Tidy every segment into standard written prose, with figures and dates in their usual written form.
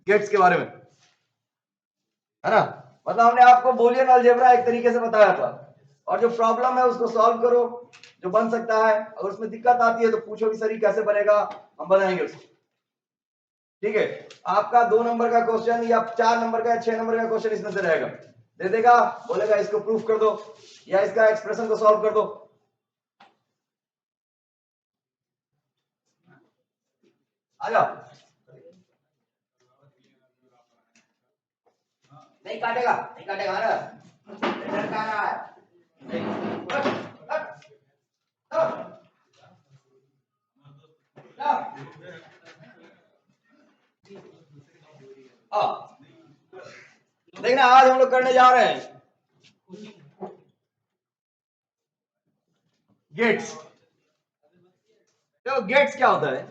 Gets के बारे में, है ना। मतलब हमने आपको बूलियन अलजेब्रा एक तरीके से बताया था, और जो प्रॉब्लम है उसको सॉल्व करो जो बन सकता है। अगर उसमें दिक्कत आती है तो पूछो कि सर कैसे बनेगा, हम बनाएंगे उसको। ठीक है, आपका 2 नंबर का क्वेश्चन या 4 नंबर का या 6 नंबर का क्वेश्चन इसमें से रहेगा, दे देगा, बोलेगा इसको प्रूफ कर दो या इसका एक्सप्रेशन को सॉल्व कर दो। आ जाओ, नहीं काटेगा, नहीं काटेगा ना, डर का रहा है। देखना आज हम लोग करने जा रहे हैं गेट्स। तो गेट्स क्या होता है?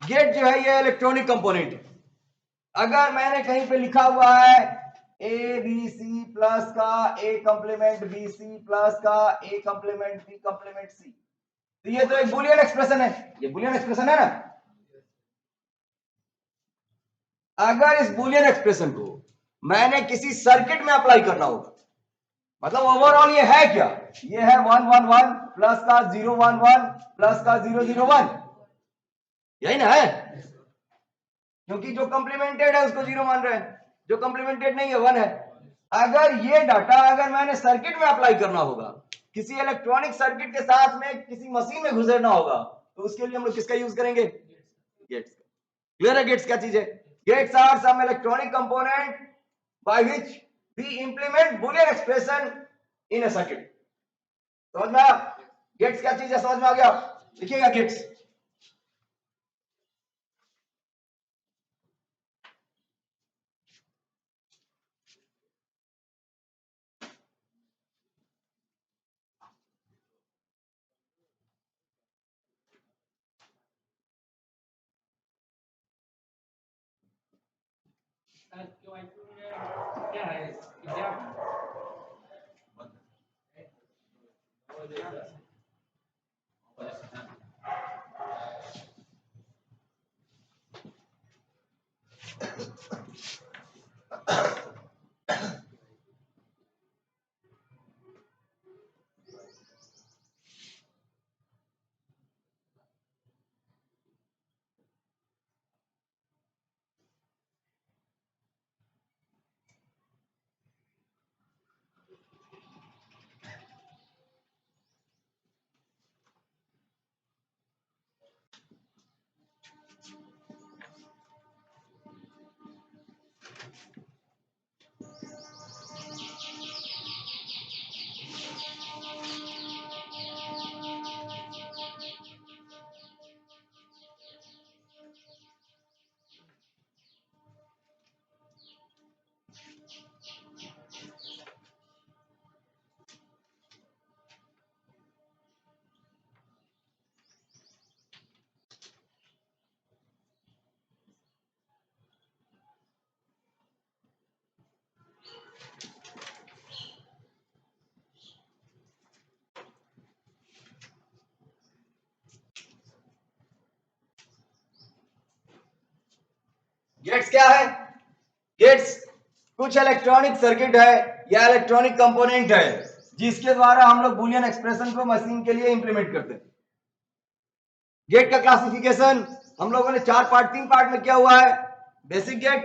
गेट जो है ये इलेक्ट्रॉनिक कंपोनेंट है। अगर मैंने कहीं पे लिखा हुआ है ए बी सी प्लस का A complement B C plus का ए कंप्लीमेंट बी कंप्लीमेंट सी, तो ये तो एक बुलियन एक्सप्रेशन है, ये बुलियन एक्सप्रेशन है ना। अगर इस बुलियन एक्सप्रेशन को मैंने किसी सर्किट में अप्लाई करना होगा, मतलब ओवरऑल ये है क्या, ये है 1 1 1 प्लस का 0 1 1 प्लस का 0 0 1, यही ना है। क्योंकि जो कंप्लीमेंटेड है उसको 0 मान रहे हैं, जो कंप्लीमेंटेड नहीं है 1 है। अगर ये डाटा अगर मैंने सर्किट में अप्लाई करना होगा, किसी इलेक्ट्रॉनिक सर्किट के साथ में किसी मशीन में घुसेरना होगा, तो उसके लिए हम लोग किसका यूज करेंगे? गेट्स। क्लियर है गेट्स क्या चीज है? Gates are some electronic component by which we implement boolean expression in a circuit. समझ में आया गेट्स क्या चीज है? समझ में आ गया? लिखिएगा गेट्स। क्या है गेट्स क्या है? गेट्स कुछ इलेक्ट्रॉनिक सर्किट है या इलेक्ट्रॉनिक कंपोनेंट है जिसके द्वारा हम लोग बूलियन एक्सप्रेशन को मशीन के लिए इंप्लीमेंट करते हैं। गेट का क्लासिफिकेशन हम लोगों ने 3 पार्ट में किया हुआ है, basic gate,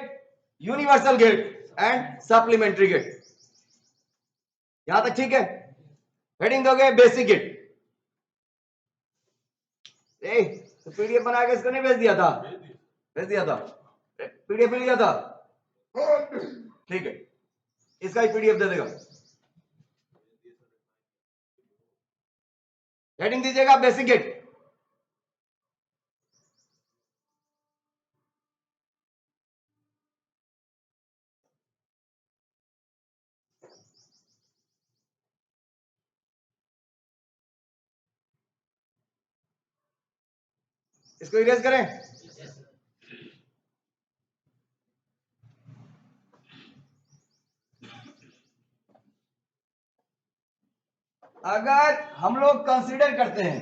universal gate and supplementary gate. यहां तक ठीक है? हेडिंग दोगे बेसिक गेट। तो पीडीएफ बना के इसको नहीं भेज दिया था? भेज दिया था, पीडीएफ मिल गया था, ठीक है, इसका ही पीडीएफ दे देगा। हेडिंग दीजिएगा बेसिक गेट। इसको इरेज करें। अगर हम लोग कंसीडर करते हैं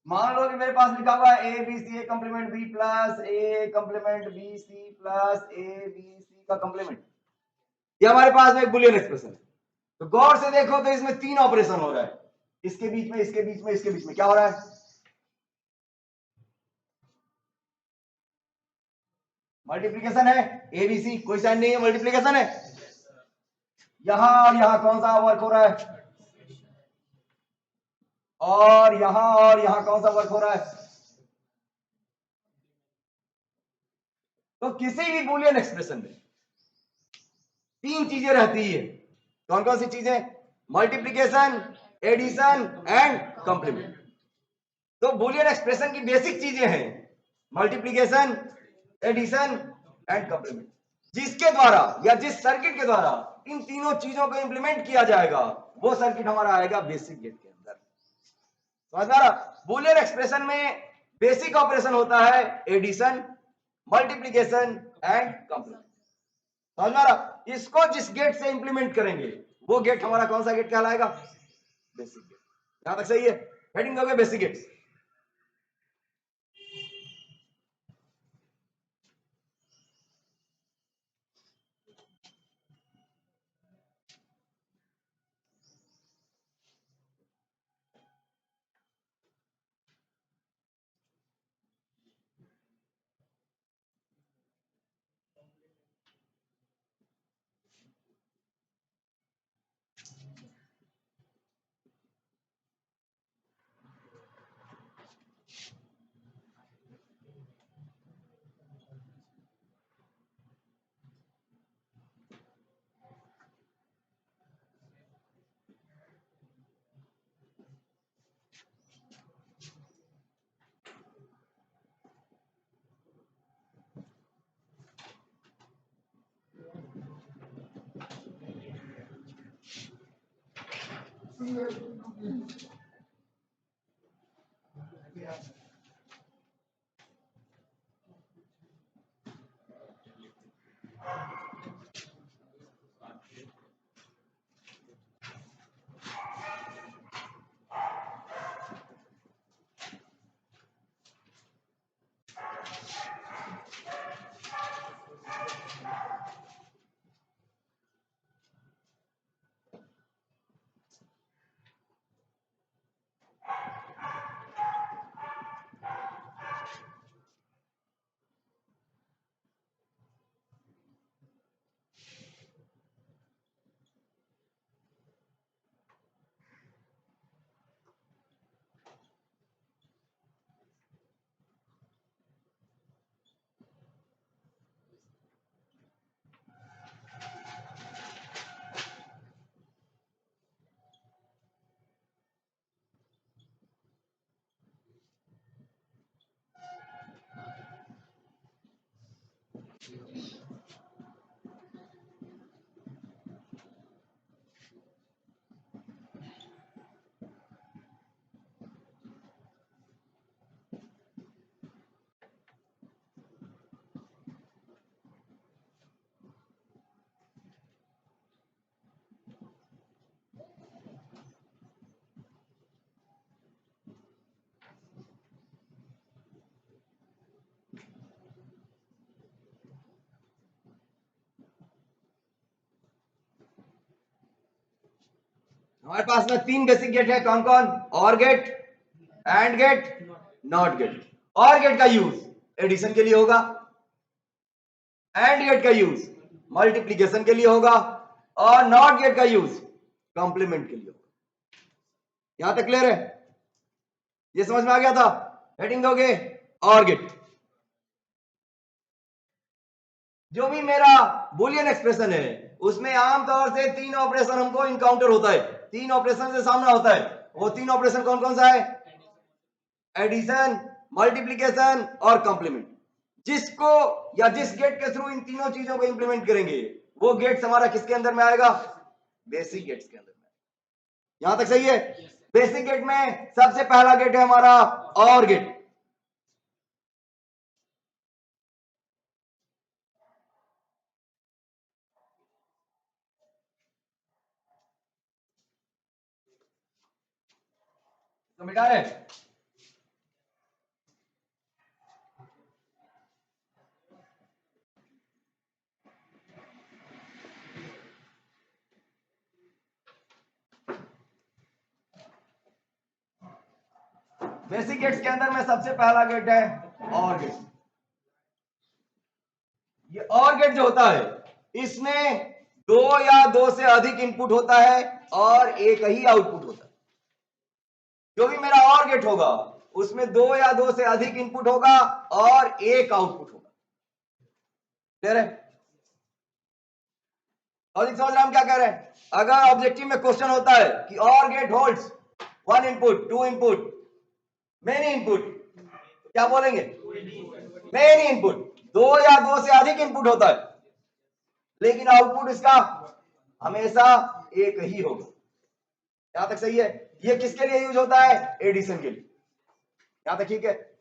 मान लो कि मेरे पास लिखा हुआ है A B C A complement B plus A complement B C plus A B C का कॉम्प्लीमेंट। ये हमारे पास में एक बुलियन एक्सप्रेशन है। तो गौर से देखो तो इसमें तीन ऑपरेशन हो रहा है, इसके बीच में, इसके बीच में, इसके बीच में क्या हो रहा है? मल्टीप्लीकेशन है, एबीसी कोई साइन नहीं है, मल्टीप्लीकेशन है। यहां और यहां कौन सा वर्क हो रहा है? और यहां कौन सा वर्क हो रहा है? तो किसी भी बुलियन एक्सप्रेशन में तीन चीजें रहती है। कौन कौन सी चीजें? Multiplication, addition and complement. तो बुलियन एक्सप्रेशन की बेसिक चीजें हैं मल्टीप्लीकेशन, एडिशन एंड कंप्लीमेंट। जिसके द्वारा या जिस सर्किट के द्वारा इन तीनों चीजों को इंप्लीमेंट किया जाएगा वो सर्किट हमारा आएगा बेसिक गेट के अंदर। समझ में आ रहा? बुलियन एक्सप्रेशन में बेसिक ऑपरेशन होता है एडिशन, मल्टीप्लीकेशन एंड कंप्लीमेंट। समझ में आ रहा? इसको जिस गेट से इंप्लीमेंट करेंगे वो गेट हमारा कौन सा गेट कहलाएगा? Basic gate. यहां तक सही है? हेडिंग दोगे बेसिक गेट्स। हमारे पास में तीन बेसिक गेट है। कौन कौन? Or gate, and gate, not gate. Or gate का यूज एडिशन के लिए होगा, एंड गेट का यूज मल्टीप्लीकेशन के लिए होगा, और नॉट गेट का यूज कंप्लीमेंट के लिए होगा। यहां तक क्लियर है? ये समझ में आ गया था? हेडिंग दोगे और गेट। जो भी मेरा बुलियन एक्सप्रेशन है उसमें आमतौर से तीन ऑपरेशन हमको इनकाउंटर होता है, तीन ऑपरेशन से सामना होता है। वो तीन ऑपरेशन कौन कौन सा है? एडिशन, मल्टीप्लीकेशन और कंप्लीमेंट। जिसको या जिस गेट के थ्रू इन तीनों चीजों को इंप्लीमेंट करेंगे वो गेट्स हमारा किसके अंदर में आएगा? बेसिक गेट्स के अंदर में। यहां तक सही है? बेसिक गेट में सबसे पहला गेट है हमारा और गेट। तो मिटा रहे बेसिक गेट्स के अंदर में सबसे पहला गेट है और गेट। ये और गेट जो होता है इसमें दो या दो से अधिक इनपुट होता है और एक ही आउटपुट होता है। जो भी मेरा और गेट होगा उसमें दो या दो से अधिक इनपुट होगा और एक आउटपुट होगा। क्लियर है? और समझ रहे हम क्या कह रहे हैं? अगर ऑब्जेक्टिव में क्वेश्चन होता है कि or gate holds one input, two input, many input, क्या बोलेंगे? Many input. दो या दो से अधिक इनपुट होता है लेकिन आउटपुट इसका हमेशा एक ही होगा। यहां तक सही है? ये किसके लिए यूज होता है? एडिशन के लिए। यहां तक ठीक है?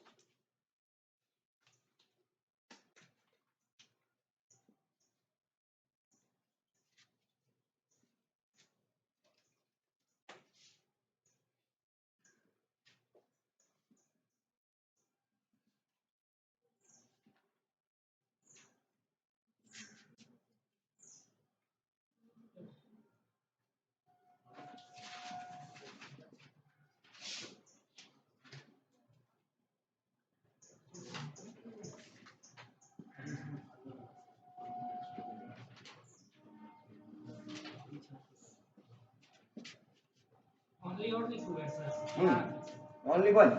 Only one.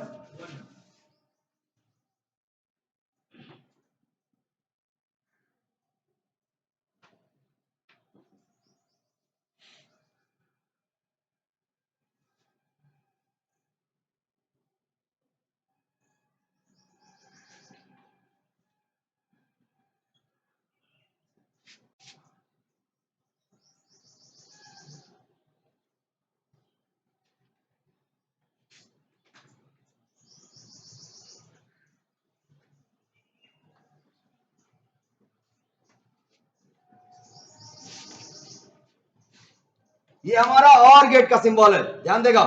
ये हमारा और गेट का सिंबल है, ध्यान देगा।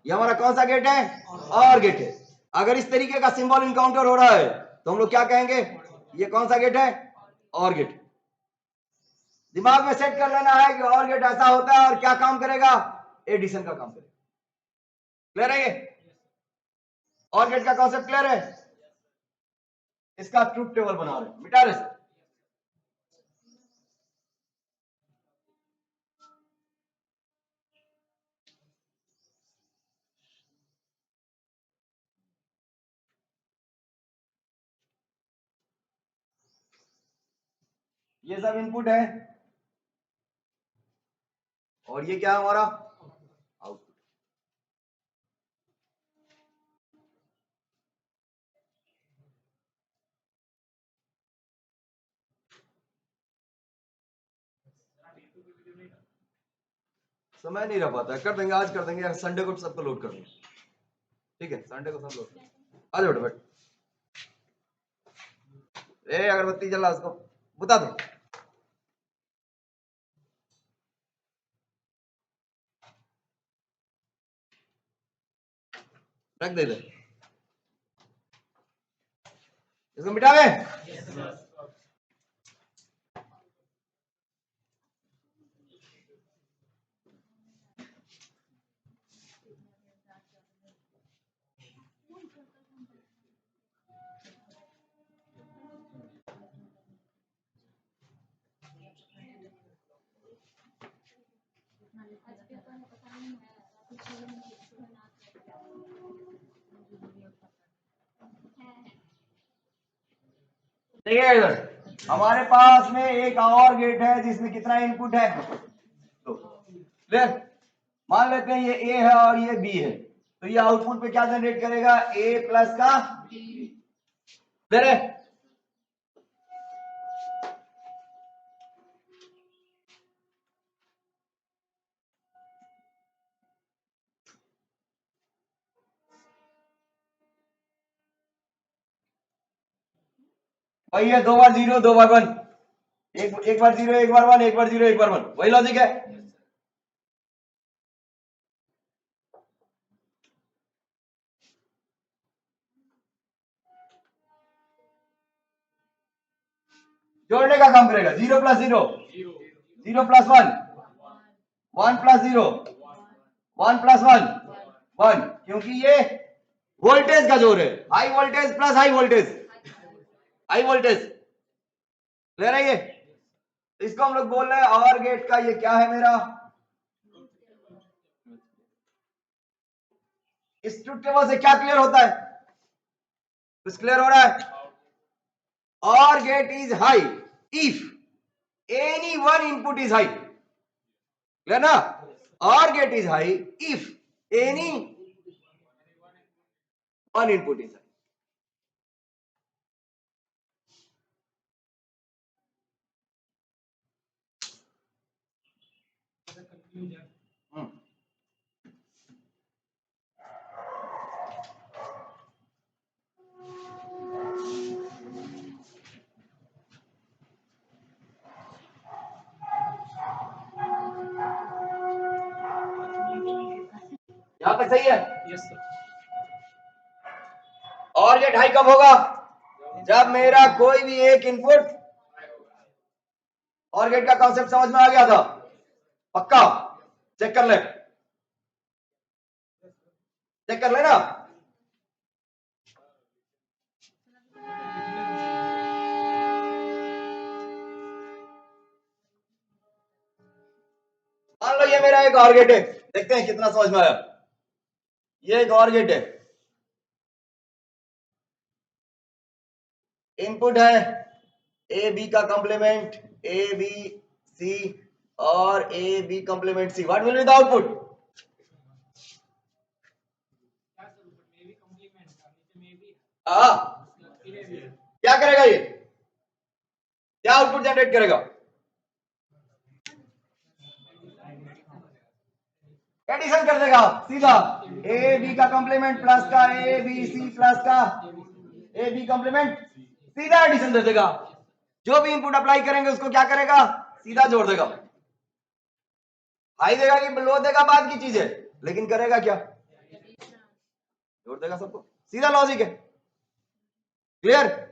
ये हमारा कौन सा गेट है? और गेट है। अगर इस तरीके का सिंबल इनकाउंटर हो रहा है तो हम लोग क्या कहेंगे? ये कौन सा गेट है? Or gate. दिमाग में सेट कर लेना है कि और गेट ऐसा होता है और क्या काम करेगा? एडिशन का काम करेगा। क्लियर है ये? और गेट का कॉन्सेप्ट क्लियर है? इसका ट्रूथ टेबल बना रहे, मिटा रहे। ये सब इनपुट है और ये क्या है हमारा? आउटपुट। समय नहीं रह पाता, कर देंगे आज, कर देंगे संडे को सबको लोड कर देंगे। ठीक है, संडे को सब लोड। आ जाओ बेटा। ए अगरबत्ती जला, उसको बुता दो। रख दे दे, इसको मिटावे। देखिए इधर हमारे पास में एक और गेट है जिसमें कितना इनपुट है? तो क्लियर? मान लेते हैं ये ए है और ये बी है, तो ये आउटपुट पे क्या जनरेट करेगा? ए प्लस का क्लियर है? वही है, दो बार जीरो दो बार वन, एक बार जीरो एक बार वन, एक बार जीरो एक बार वन, वही लॉजिक है। जोड़ने का काम करेगा। Zero plus zero, zero plus one, one plus zero, one plus one, one, क्योंकि ये वोल्टेज का जोर है, high voltage plus high voltage, high voltage ले रहे ये, इसको हम लोग बोल रहे हैं और गेट का ये क्या है मेरा, इस ट्रुथ टेबल से क्या क्लियर होता है, कुछ क्लियर हो रहा है, or gate is high if any one input is high, clear ना, or gate is high if any one input is high. यहां तक सही है, yes sir. Or gate high कब होगा, जब मेरा कोई भी एक इनपुट, और गेट का कॉन्सेप्ट समझ में आ गया था, पक्का, चेक कर ले, चेक कर लेना, मान लो ये मेरा एक और गेट है, देखते हैं कितना समझ में आया, ये एक और गेट है, इनपुट है ए बी का कंप्लीमेंट ए बी सी और A B complement C, what will be the output, हाँ क्या करेगा ये, क्या आउटपुट जनरेट करेगा, एडिशन कर देगा सीधा, ए बी का कंप्लीमेंट प्लस का ए बी सी प्लस का ए बी कंप्लीमेंट, सीधा एडिशन दे देगा, जो भी इनपुट अप्लाई करेंगे उसको क्या करेगा, सीधा जोड़ देगा, हाई देगा कि लो देगा बात की चीज है, लेकिन करेगा क्या, जोड़ देगा सबको, सीधा लॉजिक है, क्लियर,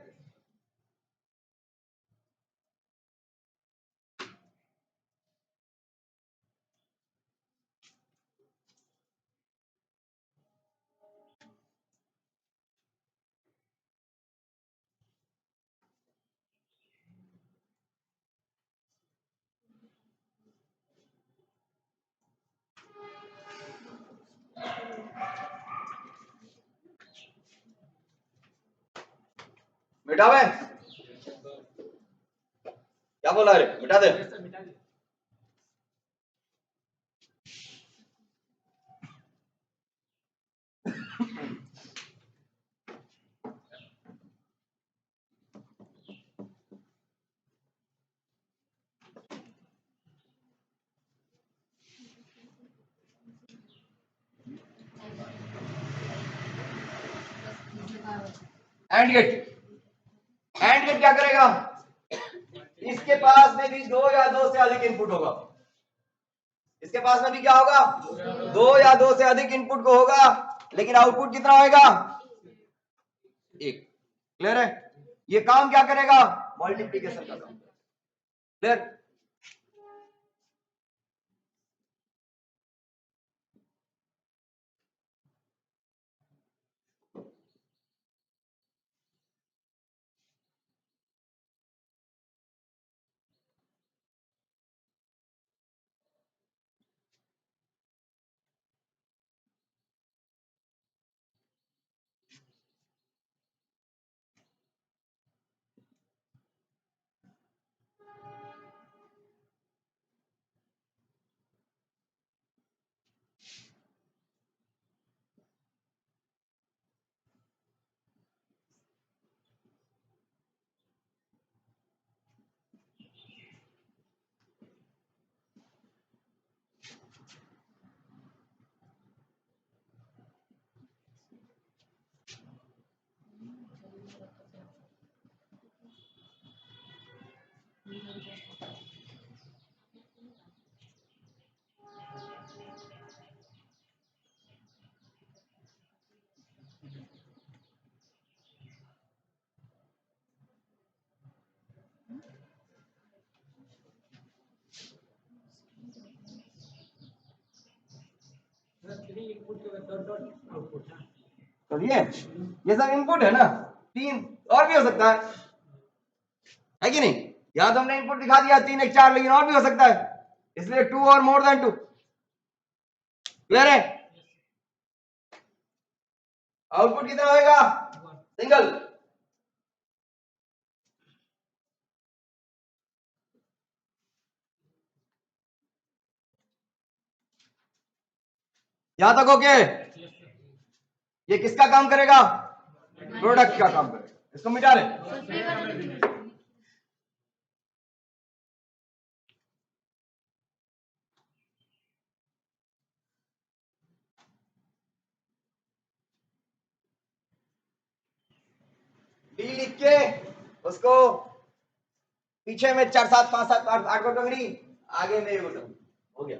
मिटावे, क्या बोला रे, मिटा दे, एंड गेट, एंड गेट क्या करेगा, इसके पास में भी दो या दो से अधिक इनपुट होगा, इसके पास में भी क्या होगा, दो या दो से अधिक इनपुट को होगा, लेकिन आउटपुट कितना होगा, एक, क्लियर है, ये काम क्या करेगा, मल्टीप्लीकेशन का काम, क्लियर, समझिए, ये सब इनपुट है ना, 3 और भी हो सकता है कि नहीं? यहां तो हमने इनपुट दिखा दिया 3 1 4, लेकिन और भी हो सकता है, इसलिए 2 और मोर देन 2। क्लियर है? आउटपुट कितना होगा? सिंगल। यहां तक ओके? ये किसका काम करेगा? प्रोडक्ट का काम करेगा। इसको मिटा ले। डी लिख के उसको पीछे में 4 7 5 7 8 को टंगड़ी, आगे में एगो टंगड़ी। हो गया,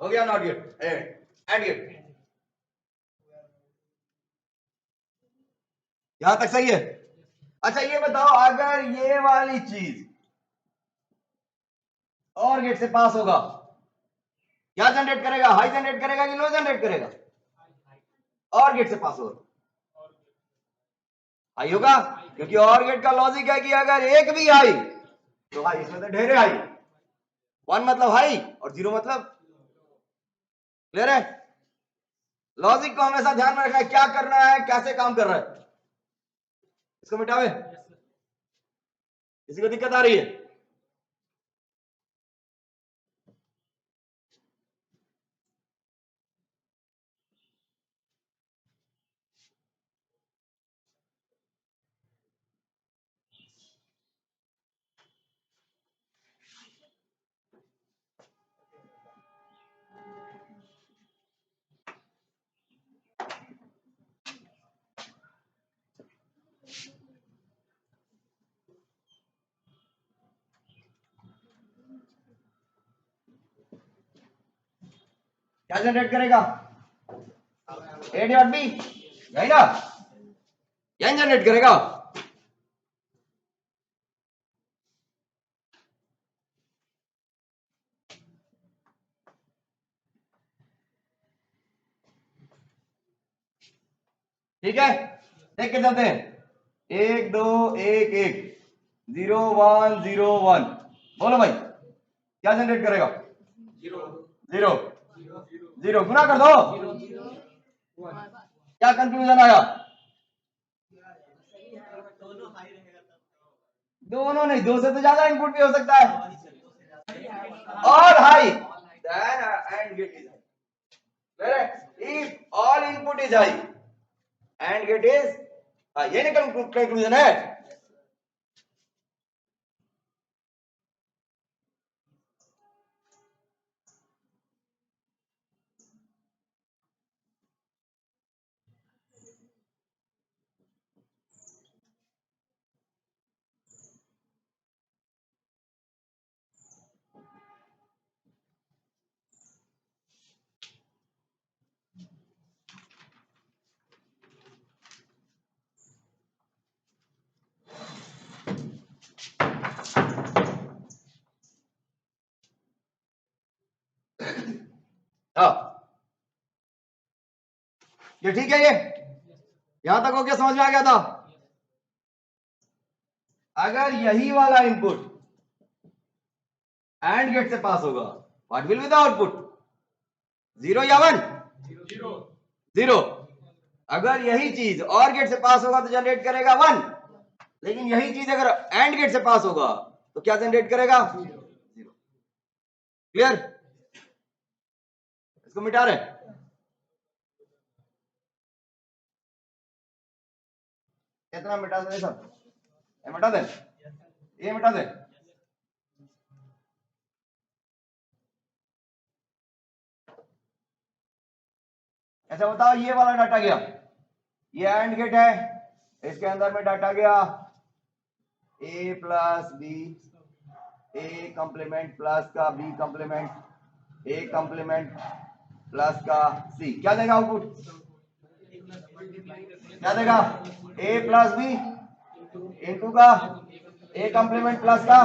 हो गया? Not gate and gate. यहां तक सही है? अच्छा ये बताओ, अगर ये वाली चीज और गेट से पास होगा, क्या जनरेट करेगा? हाई जनरेट करेगा कि लो जनरेट करेगा? और गेट से पास होगा हाई होगा, क्योंकि और गेट का लॉजिक है कि अगर एक भी हाई तो हाई, इसमें तो ढेरे हाई, 1 मतलब हाई और 0 मतलब। क्लियर है? लॉजिक को हमेशा ध्यान में रखना है, क्या करना है, कैसे काम कर रहा है। इसको मिटावे, किसी को दिक्कत आ रही है? क्या जनरेट करेगा? ए डॉट बी, यही ना? यही जनरेट करेगा। ठीक है, देख के चलते हैं। 1 2 1 1 0 1 0 1। बोलो भाई, क्या जनरेट करेगा? 0 0 गुना कर दो। क्या कंक्लूजन आया? दोनों नहीं, 2 से तो ज्यादा इनपुट भी हो सकता है। और high then and get is high. If all input is high and get is high, ये नहीं कंक्लूजन है? हाँ, ये ठीक है? ये यहां तक हो गया? समझ में आ गया था? अगर यही वाला इनपुट एंड गेट से पास होगा, what will be the output? 0 या 1? 0। अगर यही चीज और गेट से पास होगा तो जनरेट करेगा 1, लेकिन यही चीज अगर एंड गेट से पास होगा तो क्या जनरेट करेगा? 0। क्लियर? इसको मिटा रहे, इतना मिटा दे, सब ये मिटा दे, ये मिटा दे। ऐसा बताओ, ये वाला डाटा गया, ये एंड गेट है, इसके अंदर में डाटा गया a plus B, A complement plus का B complement, A complement plus का सी। क्या देगा आउटपुट? क्या देगा? ए प्लस बी इंटू का ए कंप्लीमेंट प्लस का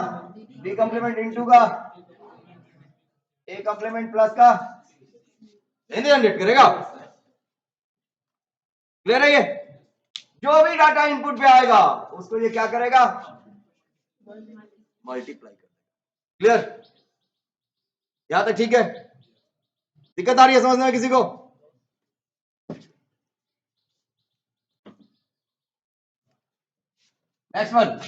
बी कंप्लीमेंट इंटू का ए कंप्लीमेंट प्लस का जनरेट करेगा। क्लियर है? ये जो भी डाटा इनपुट पे आएगा उसको ये क्या करेगा, मल्टीप्लाई कर देगा। क्लियर? यहां तक ठीक है? दिक्कत आ रही है समझने में किसी को? Next one,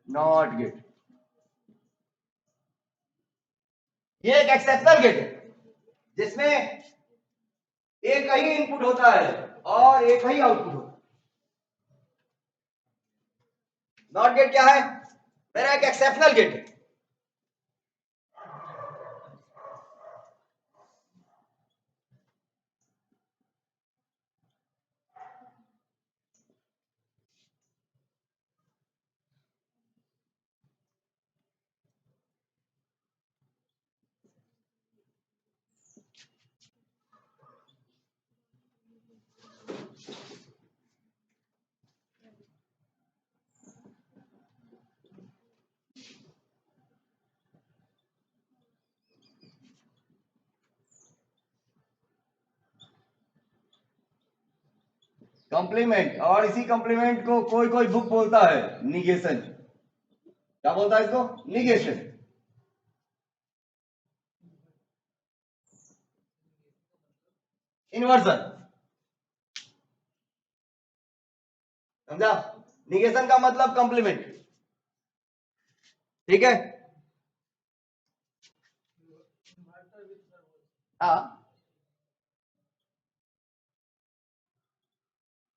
not gate. ये एक एक्सेप्शनल गेट है जिसमें एक ही इनपुट होता है और एक ही आउटपुट होता है। नॉट गेट क्या है? मेरा एक एक्सेप्शनल गेट है। कॉम्प्लीमेंट, और इसी कॉम्प्लीमेंट को कोई कोई बुक बोलता है निगेशन। क्या बोलता है इसको? निगेशन। इन्वर्जन, समझा? निगेशन का मतलब कॉम्प्लीमेंट। ठीक है? हाँ,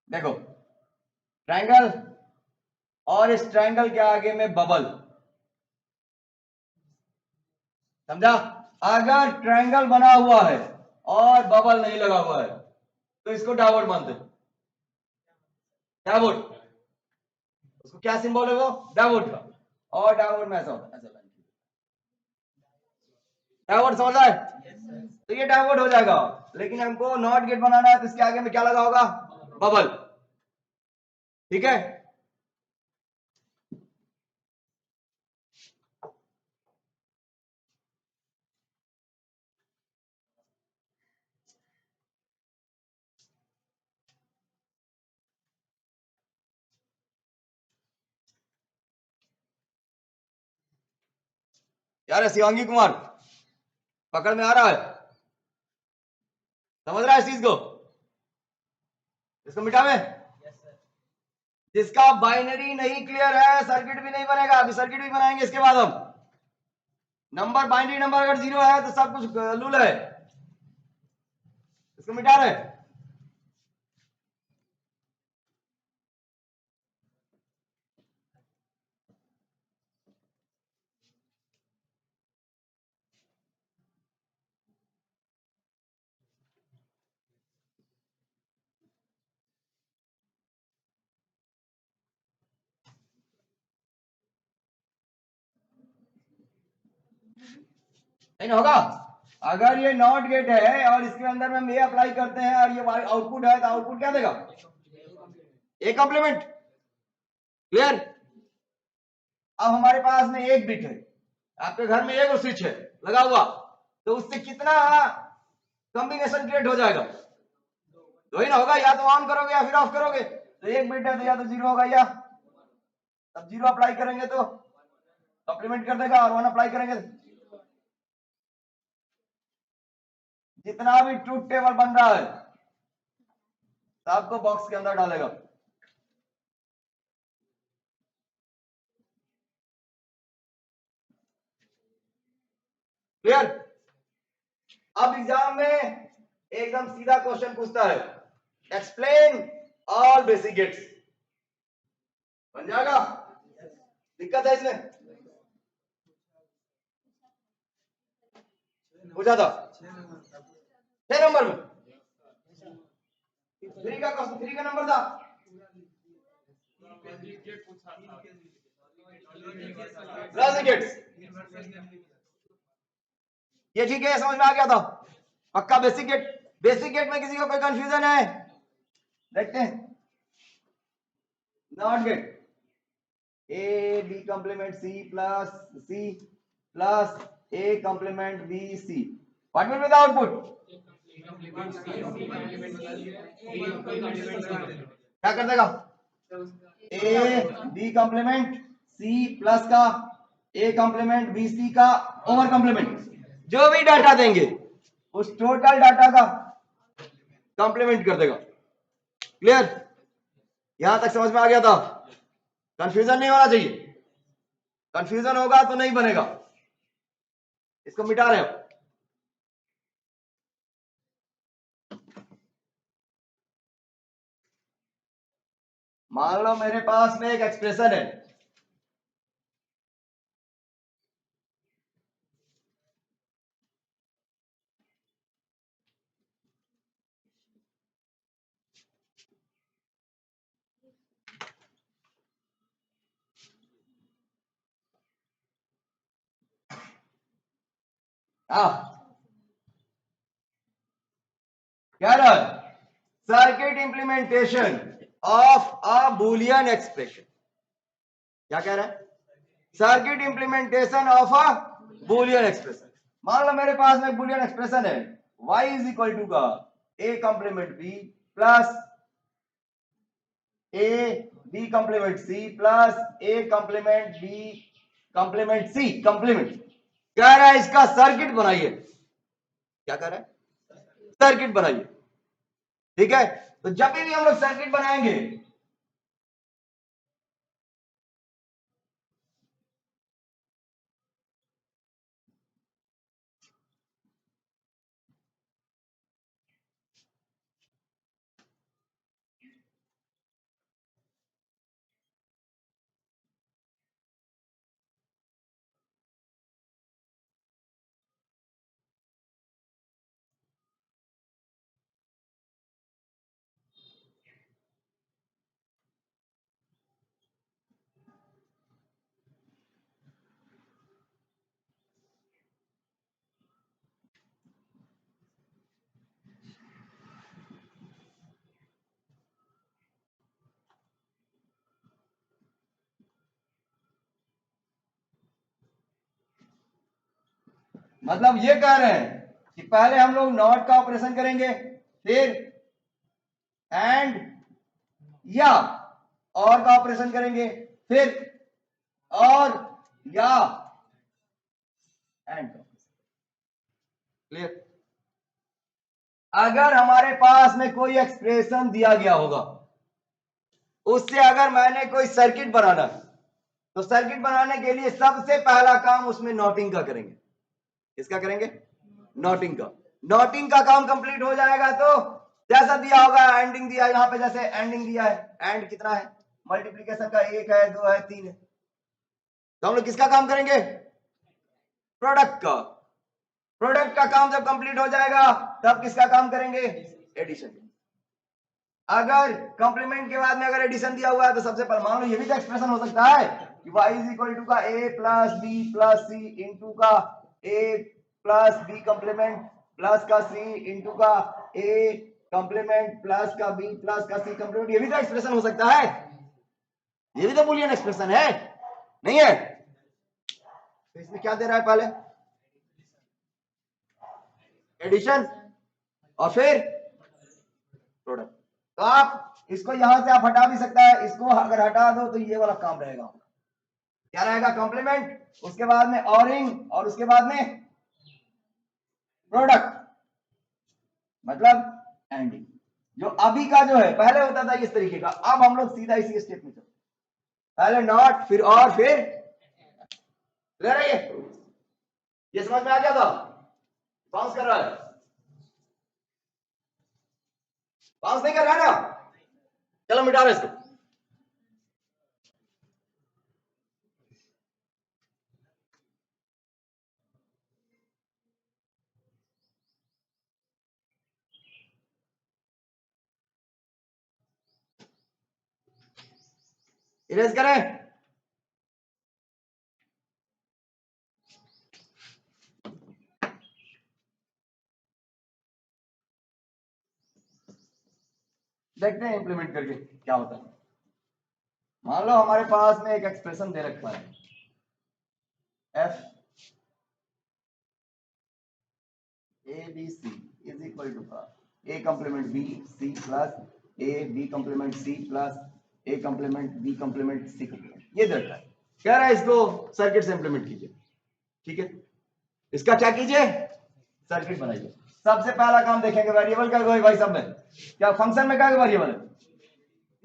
देखो ट्रायंगल और इस ट्रायंगल के आगे में बबल, समझा? अगर ट्रायंगल बना हुआ है और बबल नहीं लगा हुआ है तो इसको डायवर्ट मानते हैं। डायवर्ट, उसको क्या सिंबल है वो? डायवर्ट का। और डायवर्ट में ऐसा होता है, ऐसा डायवर्ट, समझ आए? तो ये डायवर्ट हो जाएगा, लेकिन हमको नॉट गेट बनाना है तो इसके आगे में क्या लगा होगा? बबल। ठीक है? यार शिवांगी कुमार, पकड़ में आ रहा है? समझ रहा है इस चीज को? इसको मिटावे। जिसका बाइनरी नहीं क्लियर है सर्किट भी नहीं बनेगा। अभी सर्किट भी बनाएंगे इसके बाद हम। नंबर, बाइनरी नंबर अगर 0 है तो सब कुछ लूल है। इसको मिटा रहे। नहीं होगा। अगर ये नॉट गेट है और इसके अंदर में हम ये अप्लाई करते हैं और ये आउटपुट है तो आउटपुट क्या देगा? A complement. क्लियर? अब हमारे पास में एक बिट है, आपके घर में एक स्विच है लगा हुआ, तो उससे कितना कॉम्बिनेशन क्रिएट हो जाएगा? दो ही ना होगा, या तो ऑन करोगे या फिर ऑफ करोगे। तो एक बिट है तो या तो 0 होगा, या तब 0 अप्लाई करेंगे तो कॉम्प्लीमेंट कर देगा, और 1 अप्लाई करेंगे जितना भी ट्रूथ टेबल बन रहा है सबको बॉक्स के अंदर डालेगा। क्लियर? अब एग्जाम में एकदम सीधा क्वेश्चन पूछता है, एक्सप्लेन ऑल बेसिक गेट्स। बन जाएगा? दिक्कत है इसमें? पूछा था 6 नंबर में, 3 का क्वेश्चन, 3 का नंबर था। बेसिक गेट्स, ये ठीक है, समझ में आ गया था? पक्का बेसिक गेट। बेसिक गेट में किसी को कोई कंफ्यूजन है? देखते हैं। Not gate, A B complement C plus C plus A complement B C, what will be the output? क्या कर देगा? A B complement C plus का ए कॉम्प्लीमेंट बी सी का ओवर कॉम्प्लीमेंट, जो भी डाटा देंगे उस टोटल डाटा का कॉम्प्लीमेंट कर देगा। क्लियर? यहां तक समझ में आ गया था? कंफ्यूजन नहीं होना चाहिए, कंफ्यूजन होगा तो नहीं बनेगा। इसको मिटा रहे हो। मान लो मेरे पास में एक एक्सप्रेशन है, क्या रहा है? Circuit implementation of a boolean expression. क्या कह रहा है? Circuit implementation of a boolean expression. मान लो मेरे पास में बुलियन एक्सप्रेशन है, y इज इक्वल टू का a complement b plus a b complement c plus a complement b complement c complement. कह रहा है इसका सर्किट बनाइए। क्या कह रहा है? सर्किट बनाइए। ठीक है, तो जब भी हम लोग सर्किट बनाएंगे मतलब ये कह रहे हैं कि पहले हम लोग नॉट का ऑपरेशन करेंगे, फिर एंड या और का ऑपरेशन करेंगे, फिर और या एंड का। क्लियर? अगर हमारे पास में कोई एक्सप्रेशन दिया गया होगा, उससे अगर मैंने कोई सर्किट बनाना है, तो सर्किट बनाने के लिए सबसे पहला काम उसमें नॉटिंग का करेंगे। किसका करेंगे? नॉटिंग का। नॉटिंग का काम कंप्लीट हो जाएगा तो जैसा दिया होगा एंडिंग दिया, यहां पे जैसे एंडिंग दिया है, एंड कितना है? मल्टीप्लीकेशन का 1 है, 2 है, 3 है। तो हम लोग किसका काम करेंगे? प्रोडक्ट का। प्रोडक्ट का काम जब कंप्लीट हो जाएगा तब किसका काम करेंगे? एडिशन। अगर कंप्लीमेंट के बाद में अगर एडिशन दिया हुआ है तो सबसे पहले मान लो ये भी तो एक्सप्रेशन हो सकता है कि y इज इक्वल टू का a plus b plus c into का a plus b complement plus का c इंटू का a कंप्लीमेंट प्लस का b प्लस का c कंप्लीमेंट। ये भी तो एक्सप्रेशन हो सकता है, ये भी तो बुलियन एक्सप्रेशन है, नहीं है? तो इसमें क्या दे रहा है? पहले एडिशन और फिर प्रोडक्ट। तो आप इसको यहां से आप हटा भी सकता है, इसको अगर हटा दो तो ये वाला काम रहेगा। क्या रहेगा? कॉम्प्लीमेंट, उसके बाद में ऑरिंग और उसके बाद में प्रोडक्ट, मतलब एंडिंग। जो अभी का जो है पहले होता था इस तरीके का, अब हम लोग सीधा इसी स्टेप में चलते, पहले नॉट फिर और फिर ले रही है। ये समझ में आ गया था? बाउंस कर रहा है? बाउंस नहीं कर रहा है ना? चलो मिटा रहे इसको। इरेज करें। देखते हैं इंप्लीमेंट करके क्या होता है। मान लो हमारे पास में एक एक्सप्रेशन दे रखा है f A B C is equal to का A complement B C plus A B complement C plus A complement B complement C complement, ये दर्ज है। कह रहा है इसको सर्किट से इंप्लीमेंट कीजिए, ठीक है। इसका क्या कीजिए, सर्किट बनाइए। सबसे पहला काम देखेंगे वेरिएबल का भाई सब में क्या फंक्शन में क्या वेरिएबल है,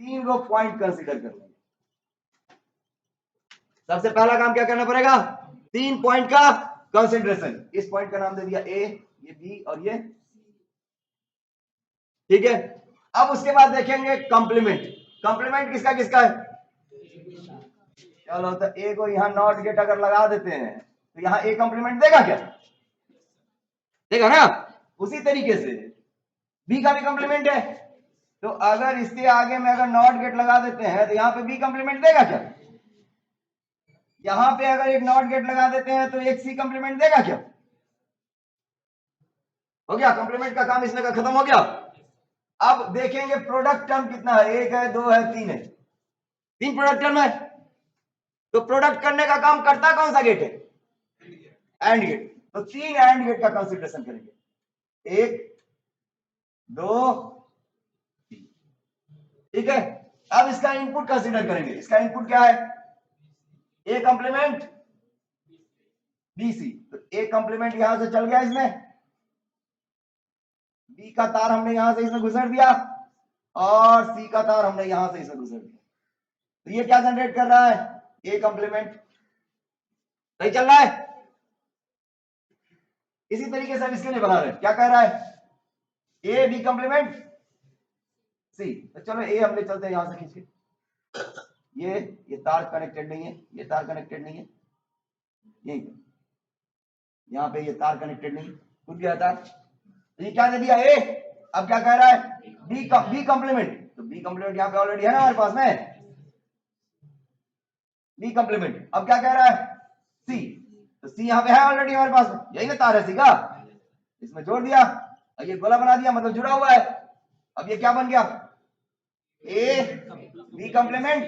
3 को पॉइंट कंसीडर कर लेंगे। सबसे पहला काम क्या करना पड़ेगा, 3 पॉइंट का कंसीडरेशन। इस पॉइंट का नाम दे दिया ए, ये बी और ये, ठीक है। अब उसके बाद देखेंगे कंप्लीमेंट। कंप्लीमेंट किसका किसका है, चलो तो ए को यहां नॉट गेट अगर लगा देते हैं तो यहां ए कंप्लीमेंट देगा क्या, देगा ना। उसी तरीके से बी का भी कंप्लीमेंट है, तो अगर इसके आगे में अगर नॉट गेट लगा देते हैं तो यहां पे बी कंप्लीमेंट देगा क्या, यहां पे अगर एक नॉट गेट लगा देते हैं तो एक सी कंप्लीमेंट देगा क्या। हो गया, कंप्लीमेंट का काम इसमें का खत्म हो गया। अब देखेंगे प्रोडक्ट टर्म कितना है, 1 है 2 है 3 है, 3 प्रोडक्ट टर्म है। तो प्रोडक्ट करने का काम करता कौन सा गेट है, एंड गेट। तो 3 एंड गेट का कंसीडरेशन करेंगे, 1 2 3, ठीक है। अब इसका इनपुट कंसीडर करेंगे। इसका इनपुट क्या है, ए कंप्लीमेंट बी सी। तो ए कंप्लीमेंट यहां से चल गया, इसमें बी का तार हमने यहां से इसमें घुसर दिया और सी का तार हमने यहां से इसमें घुसर दिया। तो ये क्या जनरेट कर रहा है, ए कंप्लीमेंट, सही चल रहा है। इसी तरीके से हम इसके लिए बना रहे हैं, क्या कह रहा है, ए बी कंप्लीमेंट सी। तो चलो ए हम ले चलते हैं यहां से खींच के, ये तार कनेक्टेड नहीं है, ये तार कनेक्टेड नहीं है, यही यहां पे ये तार कनेक्टेड नहीं, टूट गया तार। ये क्या दे दिया ए, अब क्या कह रहा है बी कंप्लीमेंट। तो बी कंप्लीमेंट यहां पे ऑलरेडी है ना हमारे पास में, बी कंप्लीमेंट। अब क्या कह रहा है सी, तो सी यहां पे है ऑलरेडी हमारे पास में, यही ना तार है सी का, इसमें जोड़ दिया और ये गोला बना दिया, मतलब जुड़ा हुआ है। अब ये क्या बन गया, ए बी कंप्लीमेंट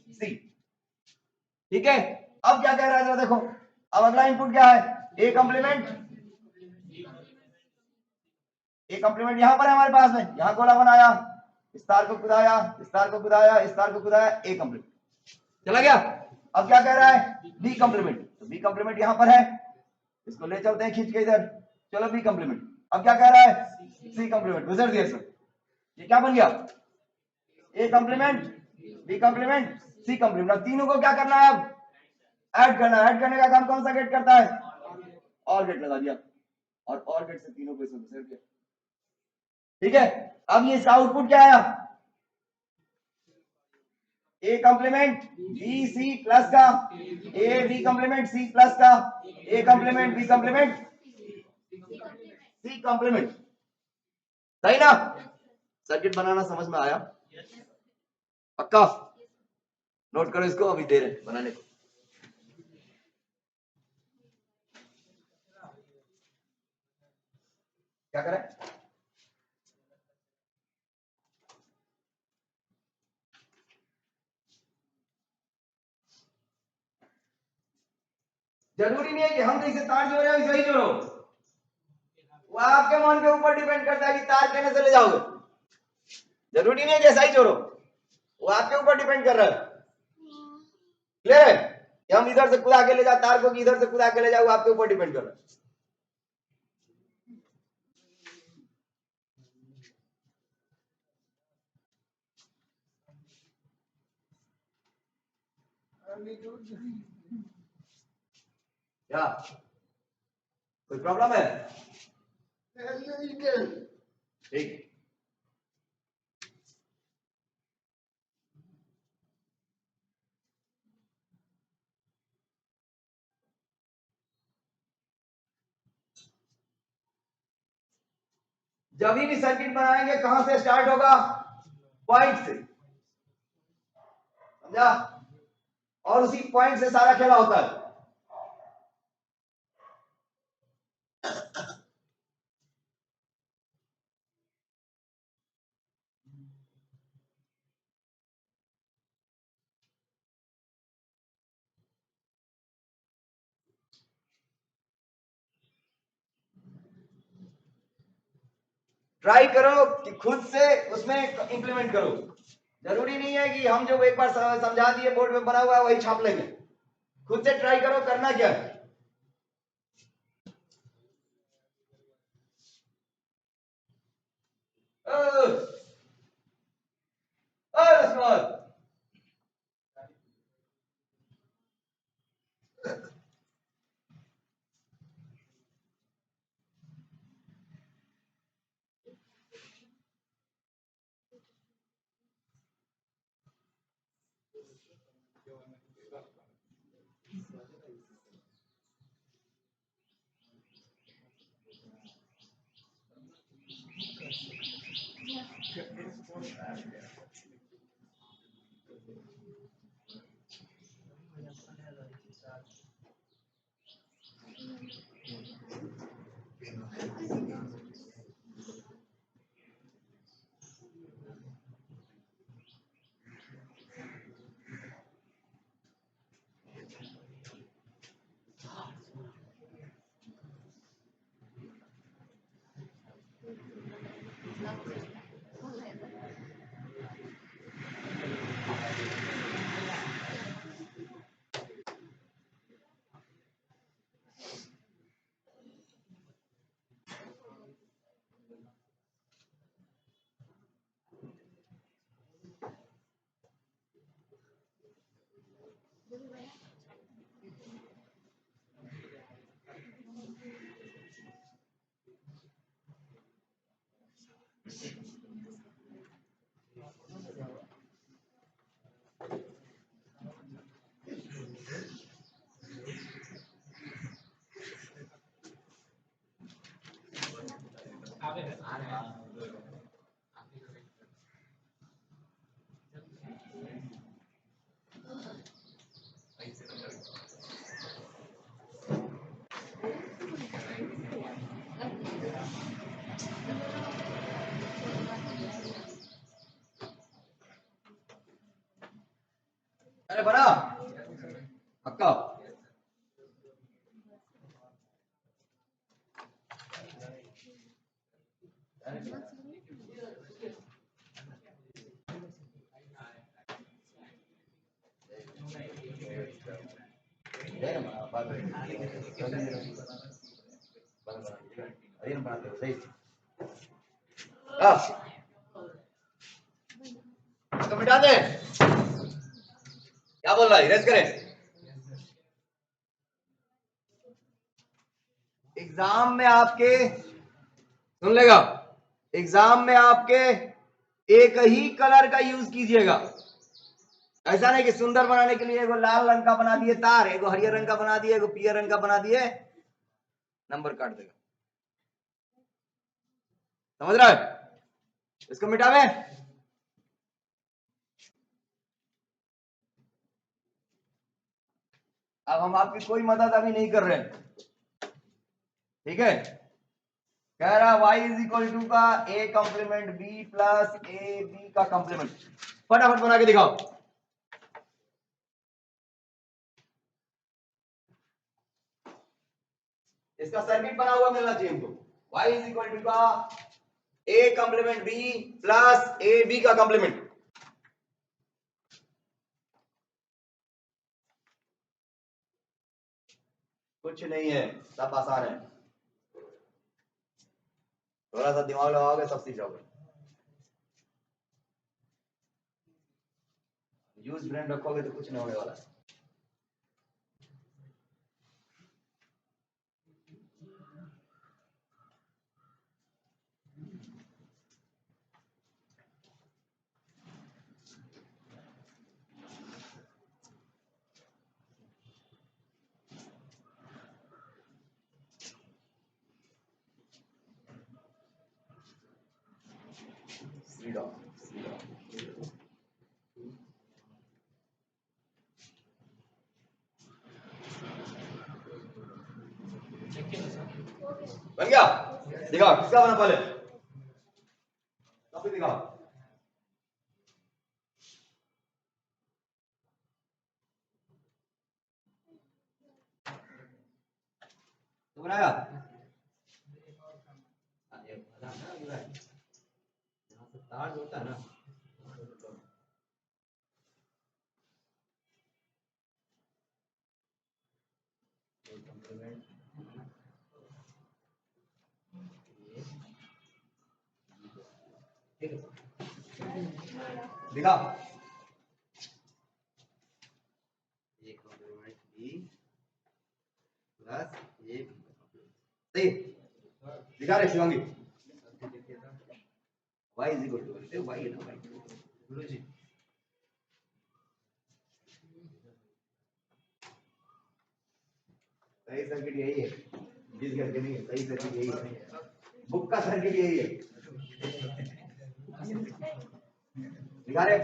सी, ठीक है। अब क्या कह रहा है जरा देखो, अब अगला इनपुट क्या है, ए कंप्लीमेंट, ए कंप्लीमेंट यहां पर है हमारे पास में, यहां गोला बनाया, इस तार को कुदाया, इस तार को कुदाया, इस तार को कुदाया, ए कंप्लीमेंट चला गया। अब क्या कह रहा है बी कंप्लीमेंट, तो बी कंप्लीमेंट यहां पर है, इसको ले चलते हैं खींच के इधर, चलो बी कंप्लीमेंट। अब क्या कह रहा है सी कंप्लीमेंट, गुजर दिया सर, ये क्या बन गया, ए complement B complement C complement. अब तीनों को क्या करना है, अब ऐड करना है। ऐड करने का काम कौन सा गेट करता है, और गेट लगा दिया और और गेट से तीनों को इसमें घुसेड़ दिया, ठीक है। अब ये इसका आउटपुट क्या आया, A complement B C plus का, A B complement C plus का, A complement B complement C complement, सही ना। सर्किट बनाना समझ में आया, पक्का नोट करो इसको, अभी दे रहे बनाने को। क्या करें, जरूरी नहीं है कि हम जैसे तार जोड़े वैसे ही जोड़ो, वो आपके मन के ऊपर डिपेंड करता है कि तार कहने से ले जाओगे, जरूरी नहीं है कि ऐसा ही जोड़ो, वो आपके ऊपर डिपेंड कर रहा है। क्लियर है, कि हम इधर से कुदा के ले जाओ तार को कि इधर से कुदा के ले जाओ, वो आपके ऊपर डिपेंड कर रहा है। क्या कोई प्रॉब्लम है, ठीक। जब भी सर्किट बनाएंगे कहां से स्टार्ट होगा, पॉइंट से, समझा, और उसी पॉइंट से सारा खेला होता है। ट्राई करो कि खुद से उसमें इंप्लीमेंट करो। जरूरी नहीं है कि हम जो एक बार समझा दिए बोर्ड में बना हुआ है वही छाप लेंगे। खुद से ट्राई करो करना क्या है। अरे बना पक्का। तो मिटा दे। क्या बोल रहा है इरेज करें। एग्जाम में आपके सुन लेगा, एग्जाम में आपके एक ही कलर का यूज कीजिएगा। ऐसा नहीं कि सुंदर बनाने के लिए एगो लाल रंग का बना दिए तार, एगो हरियर रंग का बना दिए, एगो पीयर रंग का बना दिए, नंबर काट देगा। समझ रहा है। इसको मिटावे। अब हम आपकी कोई मदद अभी नहीं कर रहे हैं, ठीक है। कह रहा y इज इक्वल टू का a complement b plus A B का कॉम्प्लीमेंट। फटाफट बना के दिखाओ। इसका सर्किट बना हुआ मिलना चाहिए हमको। y इज इक्वल टू का a complement b plus A B का कॉम्प्लीमेंट। कुछ नहीं है, सब आसान है। थोड़ा सा दिमाग लगाओगे सब सीख जाओगे। यूज ब्रेन रखोगे तो कुछ नहीं होने वाला। सीधा सीधा बन गया। दिखाओ किसका बना पहले, कॉपी दिखाओ। तो बनाया। तार जोड़ता है ना। ठीक है दिखा A complement B plus A सही दिखा रहे Shivangi y is equal to y है ना y जी सही सर्किट यही है जिस घर के नहीं सही सर्किट यही है बुक का सर्किट यही है दिखा रहे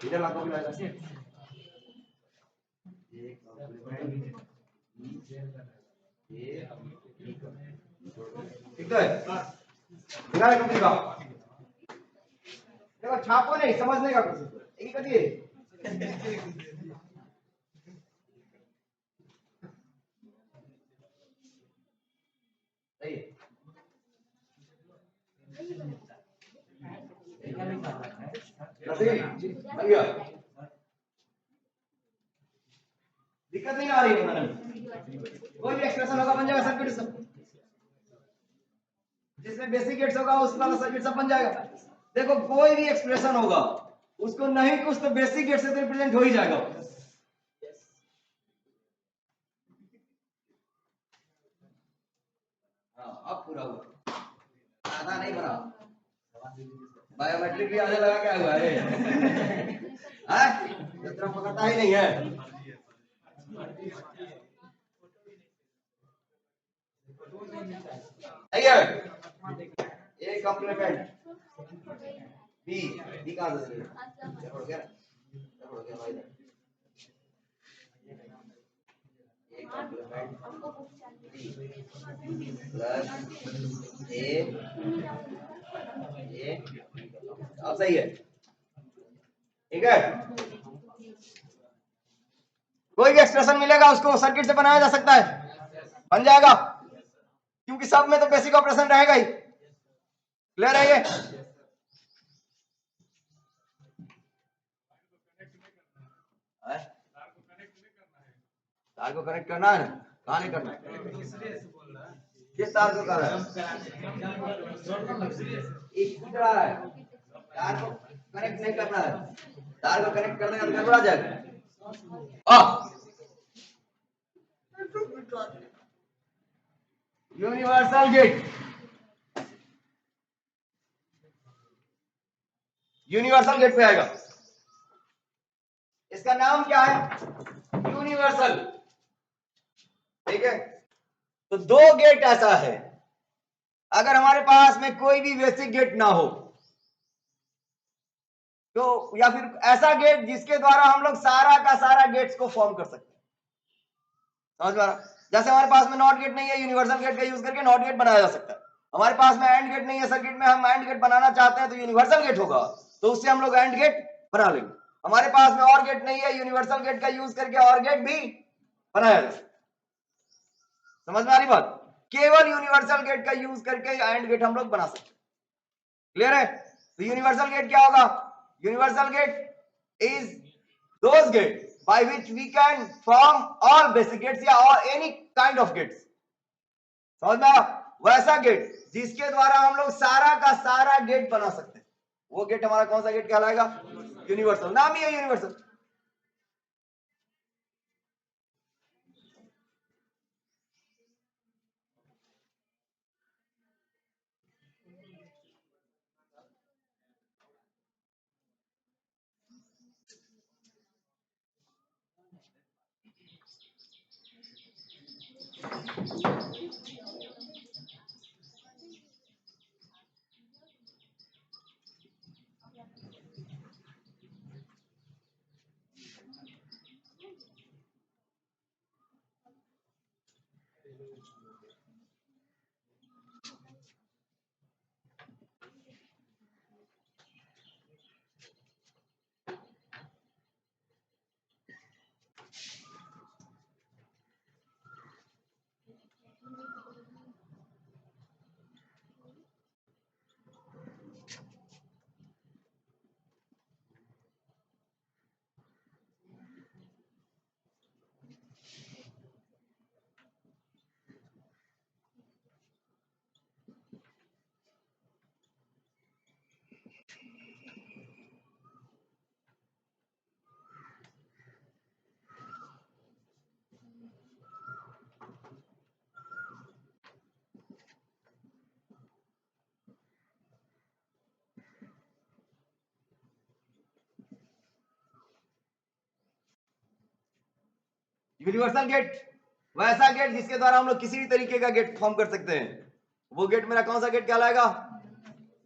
इधर लाखों में आएगा ये कॉम्प्लीमेंट ये ठीक है दिखा रहे कंपनी का देखो छापो नहीं समझने का कोशिश एक ही करिए सही भैया दिक्कत नहीं आ रही है बनाने में कोई भी एक्सप्रेशन होगा बन जाएगा सर्किट सब जिसमें बेसिक गेट्स होगा उस वाला सर्किट सब बन जाएगा देखो कोई भी एक्सप्रेशन होगा उसको नहीं कुछ तो बेसिक गेट से तो रिप्रेजेंट हो ही जाएगा अब पूरा हुआ आधा नहीं बना बायोमेट्रिक भी आधे लगा क्या हुआ है जतरा पकड़ता ही नहीं है ए कॉम्प्लीमेंट बी बी कहां से हो गया भाई ए कॉम्प्लीमेंट बी प्लस ए अब सही है ठीक है कोई भी एक्सप्रेशन मिलेगा उसको सर्किट से बनाया जा सकता है बन जाएगा क्योंकि सब में तो बेसिक ऑपरेशन रहेगा ही क्लियर है ये तार को कनेक्ट करना है कहाँ नहीं करना है किस तार को कर रहा है तार को कनेक्ट नहीं करना है तार को कनेक्ट करने का गड़बड़ा जाएगा यूनिवर्सल गेट यूनिवर्सल गेट पे आएगा इसका नाम क्या है यूनिवर्सल ठीक है तो दो गेट ऐसा है अगर हमारे पास में कोई भी बेसिक गेट ना हो तो या फिर ऐसा गेट जिसके द्वारा हम लोग सारा का सारा गेट्स को फॉर्म कर सकते हैं समझ में आ रहा जैसे हमारे पास में नॉट गेट नहीं है यूनिवर्सल गेट का यूज करके नॉट गेट बनाया जा सकता है हमारे पास में एंड गेट नहीं है सर्किट में हम एंड गेट बनाना चाहते हैं तो यूनिवर्सल गेट होगा तो उससे हम लोग एंड गेट बना लेंगे हमारे पास में और गेट नहीं है यूनिवर्सल गेट का यूज करके और गेट भी बनाया जा सकता है समझ में आ रही बात केवल यूनिवर्सल गेट का यूज करके एंड गेट हम लोग बना सकते हैं क्लियर है तो यूनिवर्सल गेट क्या होगा universal gate is those gate by which we can form all basic gates या और any kind of gates समझ में वैसा गेट जिसके द्वारा हम लोग सारा का सारा गेट बना सकते हैं वो गेट हमारा कौन सा गेट कहलाएगा यूनिवर्सल नाम ही है यूनिवर्सल यूनिवर्सल गेट, वैसा गेट जिसके द्वारा हम लोग किसी भी तरीके का गेट फॉर्म कर सकते हैं, वो गेट मेरा कौन सा गेट कहलाएगा?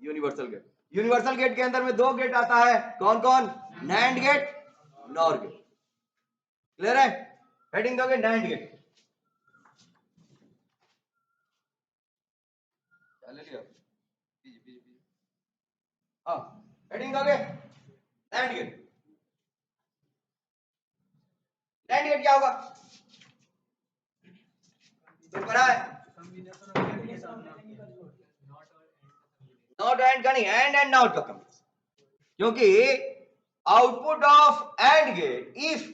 Universal gate. यूनिवर्सल गेट के अंदर में दो गेट आता है, कौन कौन? Nand gate, nor gate. Clear है? हेडिंग दोगे नैंड गेट, ले लिया। हाँ, हेडिंग दोगे नैंड गेट। नैंड गेट क्या होगा? तो पढ़ा है नॉट एंड का नहीं, एंड नॉट का कॉम्बिनेशन, क्योंकि output of and gate, if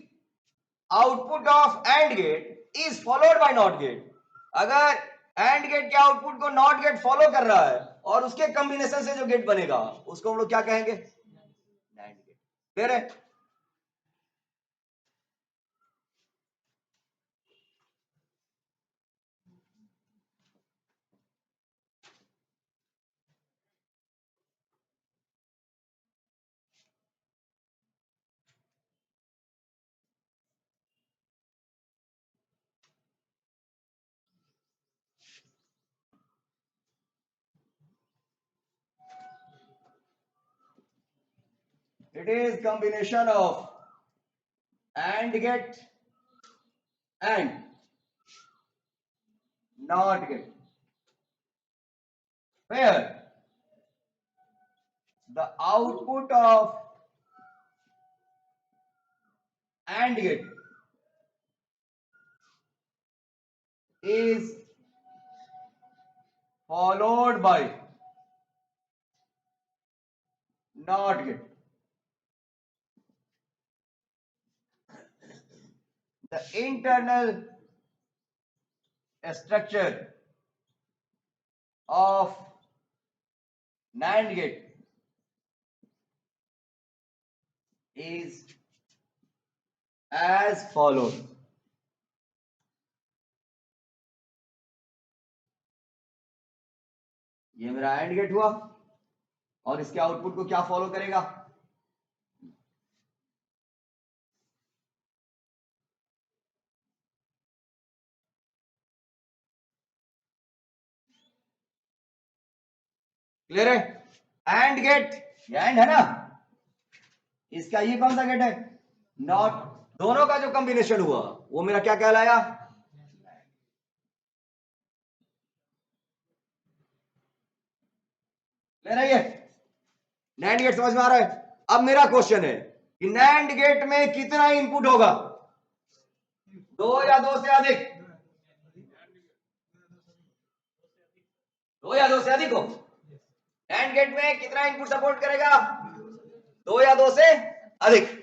output of and gate is followed by not gate, अगर एंड गेट के आउटपुट को नॉट गेट फॉलो कर रहा है और उसके कॉम्बिनेशन से जो गेट बनेगा उसको हम लोग क्या कहेंगे? Nand gate. क्लियर है? It is combination of AND get and NOT get, where the output of AND get is followed by NOT get. The internal structure of NAND gate is as follows. ये मेरा AND gate हुआ और इसके output को क्या follow करेगा? Clear है? AND gate, ये AND है ना, इसका ये कौन सा गेट है? नॉट। दोनों का जो कॉम्बिनेशन हुआ वो मेरा क्या कहलाया? क्लियर है? ये नैंड गेट समझ में आ रहा है? अब मेरा क्वेश्चन है कि नैंड गेट में कितना इनपुट होगा? दो या दो से अधिक? दो या दो से अधिक हो। नैंड गेट में कितना इनपुट सपोर्ट करेगा? दो या दो से अधिक।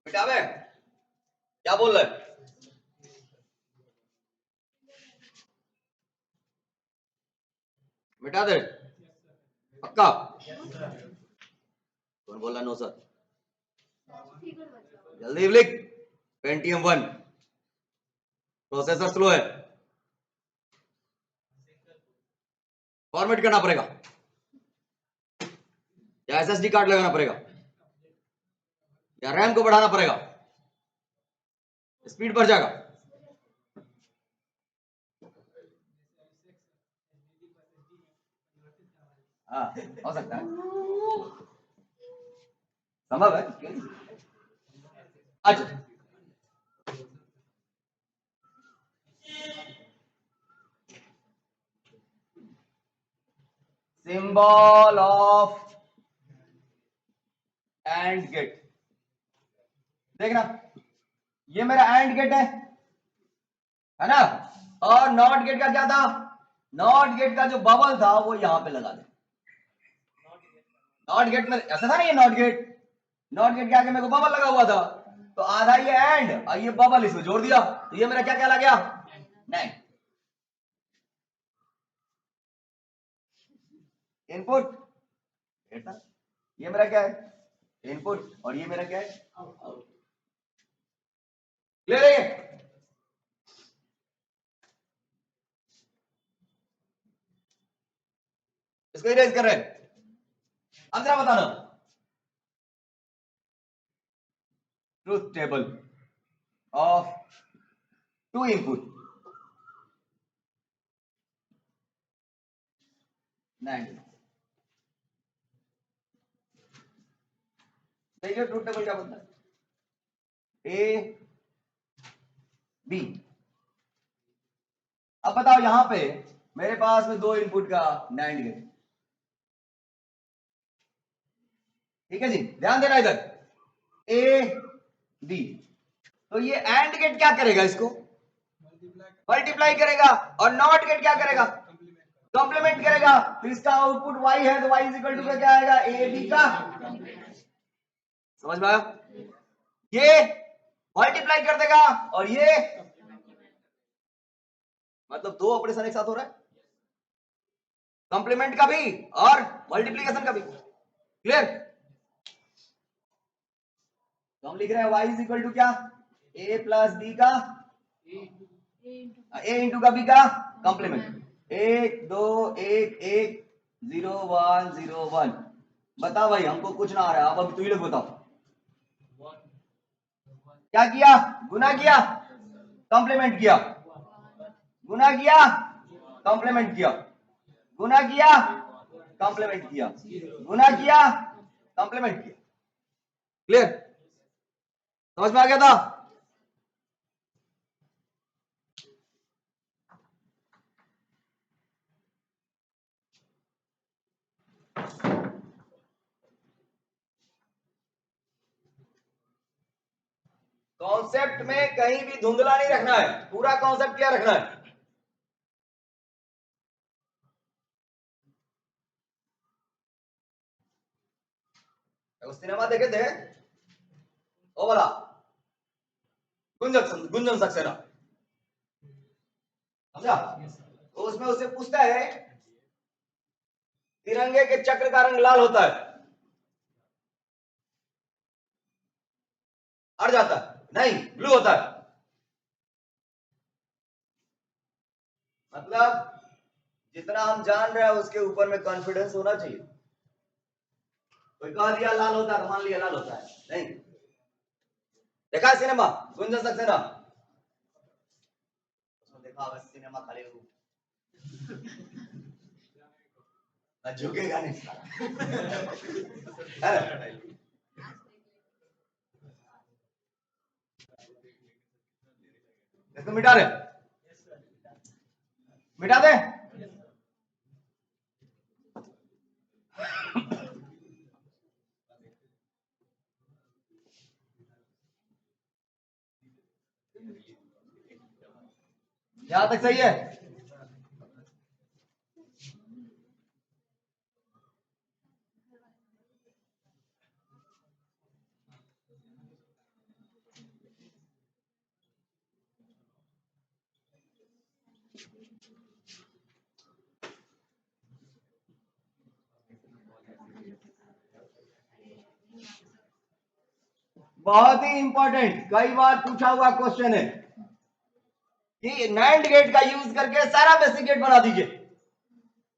बेटा मैं क्या बोल रहे? मिटा दे पक्का? कौन बोला नो सर? जल्दी लिख। पेंटियम 1 प्रोसेसर स्लो है, फॉर्मेट करना पड़ेगा या एसएसडी कार्ड लगाना पड़ेगा या रैम को बढ़ाना पड़ेगा, स्पीड बढ़ जाएगा। हाँ हो सकता है, संभव है। अच्छा सिंबल ऑफ एंड गेट, देखना ये मेरा एंड गेट है ना, और नॉट गेट का क्या था? नॉट गेट का जो बबल था वो यहां पे लगा दे। नॉट गेट में ऐसा था ना, ये नॉट गेट, नॉट गेट के आगे मेरे को बबल लगा हुआ था, तो आधा ये एंड और ये बबल इसमें जोड़ दिया, तो ये मेरा क्या कहला गया? नैंड। इनपुट ये मेरा क्या है? इनपुट, और ये मेरा क्या है, क्लियर है ये? इसको इरेज कर रहे हैं। अब जरा बताना, truth table of two input nine, देखिए ट्रूथ टेबल क्या बोलता है, ए बी। अब बताओ यहां पे मेरे पास में दो इनपुट का नाइंड गेट, ठीक है जी, ध्यान देना इधर, ए बी। तो ये एंड गेट क्या करेगा, इसको मल्टीप्लाई करेगा, और नॉट गेट क्या करेगा, कॉम्प्लीमेंट करेगा। तो इसका आउटपुट y है, तो y इज इक्वल टू क्या आएगा, ए बी का, समझ में आया? ये मल्टीप्लाई कर देगा, और ये मतलब दो ऑपरेशन एक साथ हो रहा है, कॉम्प्लीमेंट का भी और मल्टीप्लीकेशन का भी, क्लियर? तो हम लिख रहे हैं y इज इक्वल टू क्या, a प्लस बी का, a इंटू का b का कॉम्प्लीमेंट, 1 2 1 1 0 1 0 1। बता भाई, हमको कुछ ना आ रहा है, आप अभी तू ही लोग बताओ, क्या किया, गुना किया, कॉम्प्लीमेंट किया, गुना किया, कॉम्प्लीमेंट किया, गुना किया, कॉम्प्लीमेंट किया, गुना किया, कॉम्प्लीमेंट किया, क्लियर? समझ में आ गया था? कॉन्सेप्ट में कहीं भी धुंधला नहीं रखना है, पूरा कॉन्सेप्ट क्या रखना है। तो सिनेमा देखे थे ओ वाला गुंजन सक्सेना, समझा? तो उसमें उसे पूछता है तिरंगे के चक्र का रंग लाल होता है, अड़ जाता है, नहीं ब्लू होता है, मतलब जितना हम जान रहे हैं उसके ऊपर में कॉन्फिडेंस होना चाहिए। कोई कह दिया लाल होता है तो मान लिया लाल होता है, नहीं। देखा है सिनेमा गुंजन सक्सेना, उसमें देखा होगा सिनेमा खाली झुकेगा नहीं इसको मिटा दे, मिटा दे। यहां तक सही है? बहुत ही इंपॉर्टेंट, कई बार पूछा हुआ क्वेश्चन है कि नैंड गेट का यूज करके सारा बेसिक गेट बना दीजिए,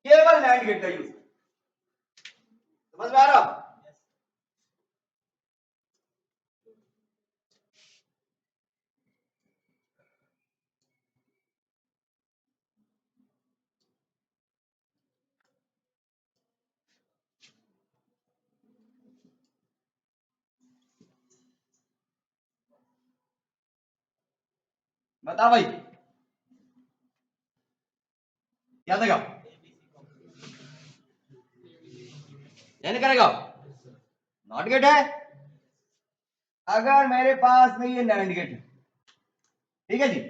केवल नैंड गेट का यूज, समझ में आ रहा? बता भाई, क्या देगा, नहीं करेगा, नॉट गेट है। अगर मेरे पास में ये नैंड गेट है, ठीक है जी,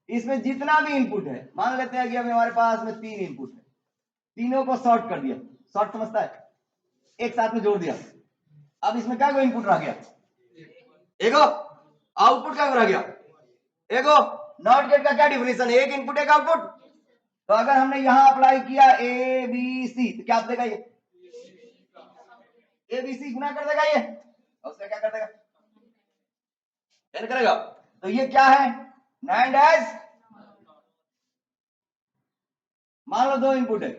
इसमें जितना भी इनपुट है, मान लेते हैं कि अभी हमारे पास में 3 इनपुट है, तीनों को शॉर्ट कर दिया, शॉर्ट समझता है, एक साथ में जोड़ दिया। अब इसमें क्या इनपुट रह गया, एगो आउटपुट क्या रह गया, एगो। नॉट गेट का क्या डिफिनेशन है, एक इनपुट एक आउटपुट। तो अगर हमने यहां अप्लाई किया ए बी सी, तो क्या देगा ये, ए बी सी गुना कर देगा ये, और उसका क्या कर देगा, एन करेगा। तो ये क्या है, NAND एज, मान लो दो इनपुट है,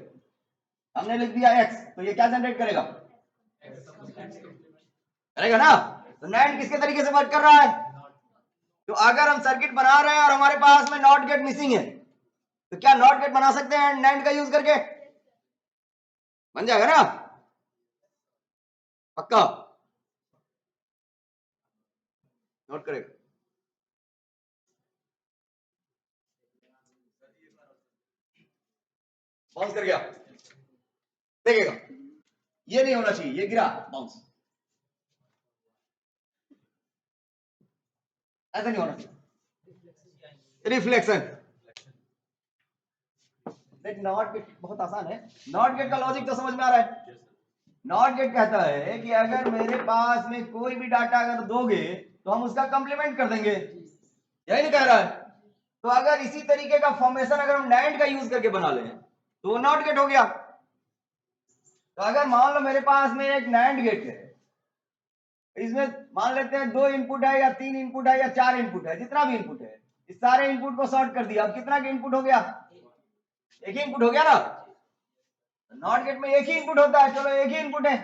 हमने लिख दिया x, तो ये क्या जनरेट करेगा, करेगा ना। तो NAND किसके तरीके से वर्क कर रहा है, तो अगर हम सर्किट बना रहे हैं और हमारे पास में नॉट गेट मिसिंग है, तो क्या नॉट गेट बना सकते हैं NAND का यूज करके, बन जाएगा ना, पक्का, नोट करेगा। बाउंस कर गया, देखेगा, ये नहीं होना चाहिए, ये गिरा बाउंस, ऐसा नहीं होना चाहिए, रिफ्लेक्शन। नॉट गेट बहुत आसान है, नॉट गेट का लॉजिक तो समझ में आ रहा है। नॉट गेट कहता है कि अगर मेरे पास में कोई भी डाटा अगर दोगे तो हम उसका कंप्लीमेंट कर देंगे, यही नहीं कह रहा है। तो अगर इसी तरीके का फॉर्मेशन अगर हम NAND का यूज करके बना लें तो वो नॉट गेट हो गया। तो अगर मान लो मेरे पास में एक NAND गेट है, इसमें मान लेते हैं 2 इनपुट है या 3 इनपुट है या 4 इनपुट है, जितना भी इनपुट है, इस सारे इनपुट को सॉर्ट कर दिया, अब कितना इनपुट हो गया, एक ही इनपुट हो गया ना। नॉट गेट में एक ही इनपुट होता है, चलो एक ही इनपुट है,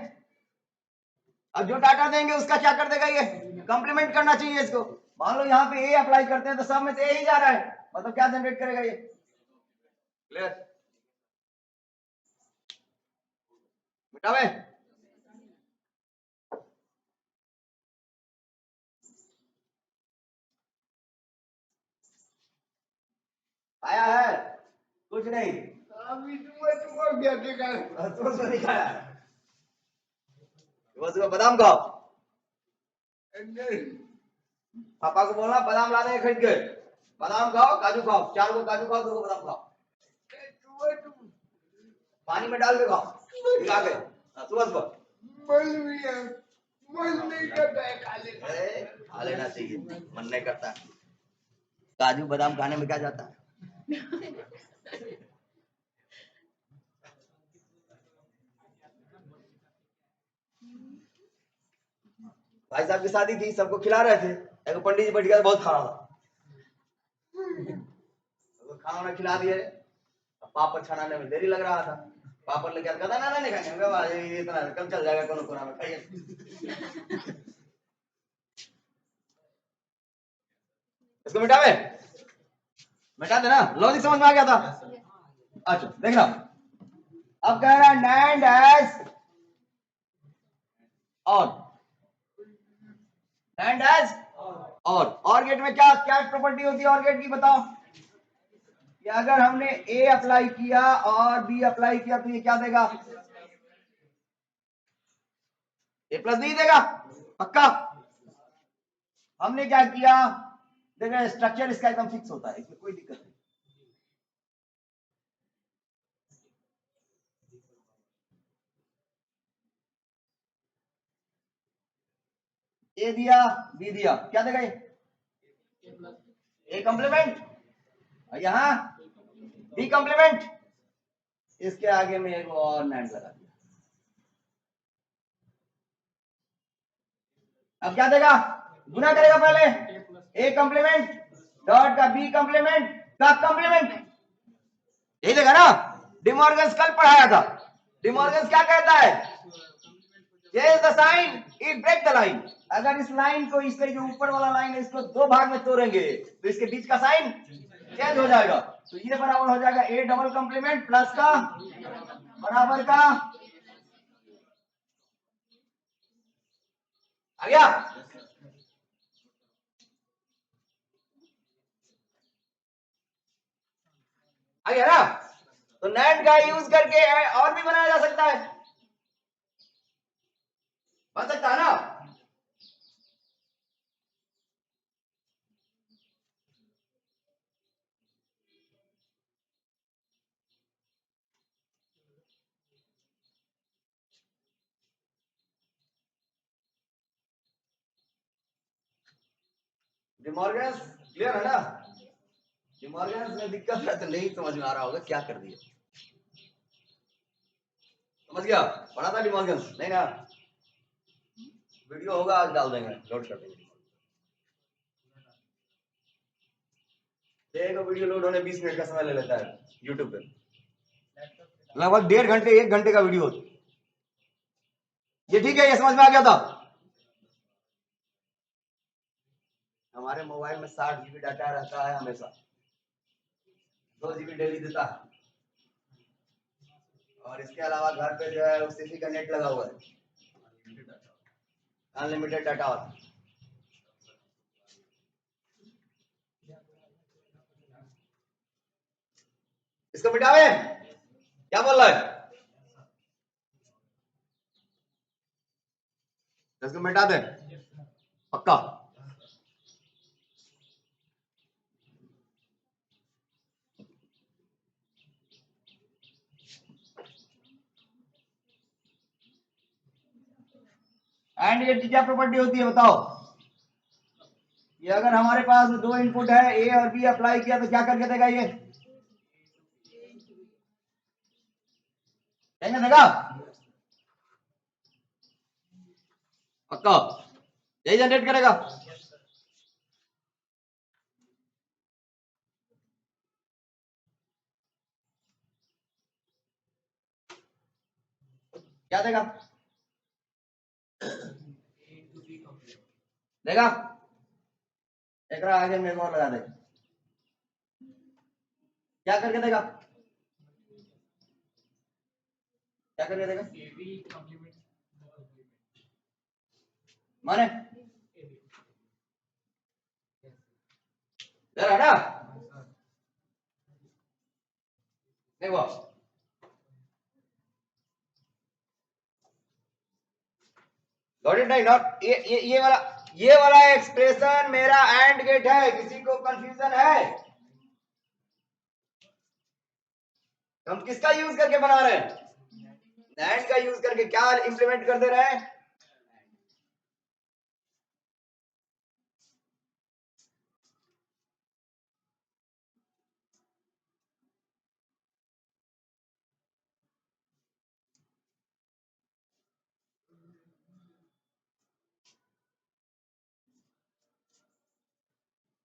अब जो डाटा देंगे उसका क्या कर देगा, ये कंप्लीमेंट करना चाहिए इसको। मान लो यहाँ पे ए अप्लाई करते हैं तो सब में से ए ही जा रहा है, मतलब क्या जनरेट करेगा ये, क्लियर, मिटावे। आया है, कुछ नहीं, अभी तुम्हें क्या दिखाया, तुम्हें दिखाया, सुबह बादाम खाओ, पापा को बोलना बादाम ला देंगे खरीद के, बादाम खाओ, काजू खाओ, 4 को काजू खाओ, 2 को बादाम खाओ, पानी में डाल के खाओ, भिगा के, सुबह सुबह मन नहीं करता है, खा लेना चाहिए, मन नहीं करता, काजू बादाम खाने में क्या जाता है। भाई साहब की शादी थी, सबको खिला रहे थे, एक पंडित जी बैठ गया, बहुत खाना था, खाना खिला दिए, पापड़ छनाने में देरी लग रहा था, पापड़ लेके आता ना नहीं खाएंगे, इतना कल चल जाएगा, कोनो कोना में खाइए, इसको मिटावे, मिटा देना, लॉजिक समझ में आ गया था। अच्छा देखना, अब कह रहा है NAND एज और, NANड एज और गेट में क्या क्या प्रॉपर्टी होती है और गेट की, बताओ, कि अगर हमने ए अप्लाई किया और बी अप्लाई किया तो ये क्या देगा, ए प्लस बी देगा, पक्का। हमने क्या किया, देखो स्ट्रक्चर इसका एकदम फिक्स होता है, इसमें कोई दिक्कत नहीं, ए दिया बी दिया, क्या देगा ये, ए कंप्लीमेंट, यहां बी कंप्लीमेंट, इसके आगे में एक और NAND लगा दिया, अब क्या देगा, गुना करेगा पहले, ए कंप्लीमेंट डॉट का बी कंप्लीमेंट का कंप्लीमेंट, यही देगा ना। डिमॉर्गन्स कल पढ़ाया था, डिमॉर्गन्स क्या कहता है, ये is the sign it break the line, अगर इस लाइन को, इसके जो ऊपर वाला लाइन है इसको 2 भाग में तोड़ेंगे तो इसके बीच का साइन चेंज हो जाएगा, तो ये बराबर हो जाएगा ए डबल कंप्लीमेंट प्लस का बराबर का, आ गया, आ गया ना। तो NAND का यूज करके और भी बनाया जा सकता है, बन सकता है ना। डिमॉर्गन्स क्लियर है ना, डिमॉर्गन्स में दिक्कत है तो नहीं समझ में आ रहा होगा क्या कर दिया, समझ गया, पढ़ा था डिमॉर्गन्स नहीं ना, वीडियो होगा आज डाल देंगे, लोड कर देंगे। एक वीडियो लोड होने 20 मिनट का समय ले लेता है यूट्यूब पे, लगभग 1.5 घंटे 1 घंटे का वीडियो होता है। ये ठीक है, ये समझ में आ गया था। हमारे मोबाइल में 60 GB डाटा रहता है हमेशा, 2 GB डेली देता है, और इसके अलावा घर पे जो है उसी का नेट लगा हुआ है, अनलिमिटेड डाटा होता है। इसको मिटावे, क्या बोल रहा है? इसको मिटा दे पक्का। एंड गेट की क्या प्रॉपर्टी होती है बताओ? ये अगर हमारे पास 2 इनपुट है, ए और बी, अप्लाई किया तो क्या करके देगा? ये देगा पक्का, यही जनरेट करेगा। क्या देगा? देगा। एक आगे में और लगा दे, क्या करके देगा? क्या करके देगा माने? दे रहा ना? नहीं हुआ। Got it? नहीं, नॉट ये वाला एक्सप्रेशन मेरा एंड गेट है। किसी को कंफ्यूजन है? हम किसका यूज करके बना रहे हैं? एंड का यूज करके क्या इंप्लीमेंट कर दे रहे हैं?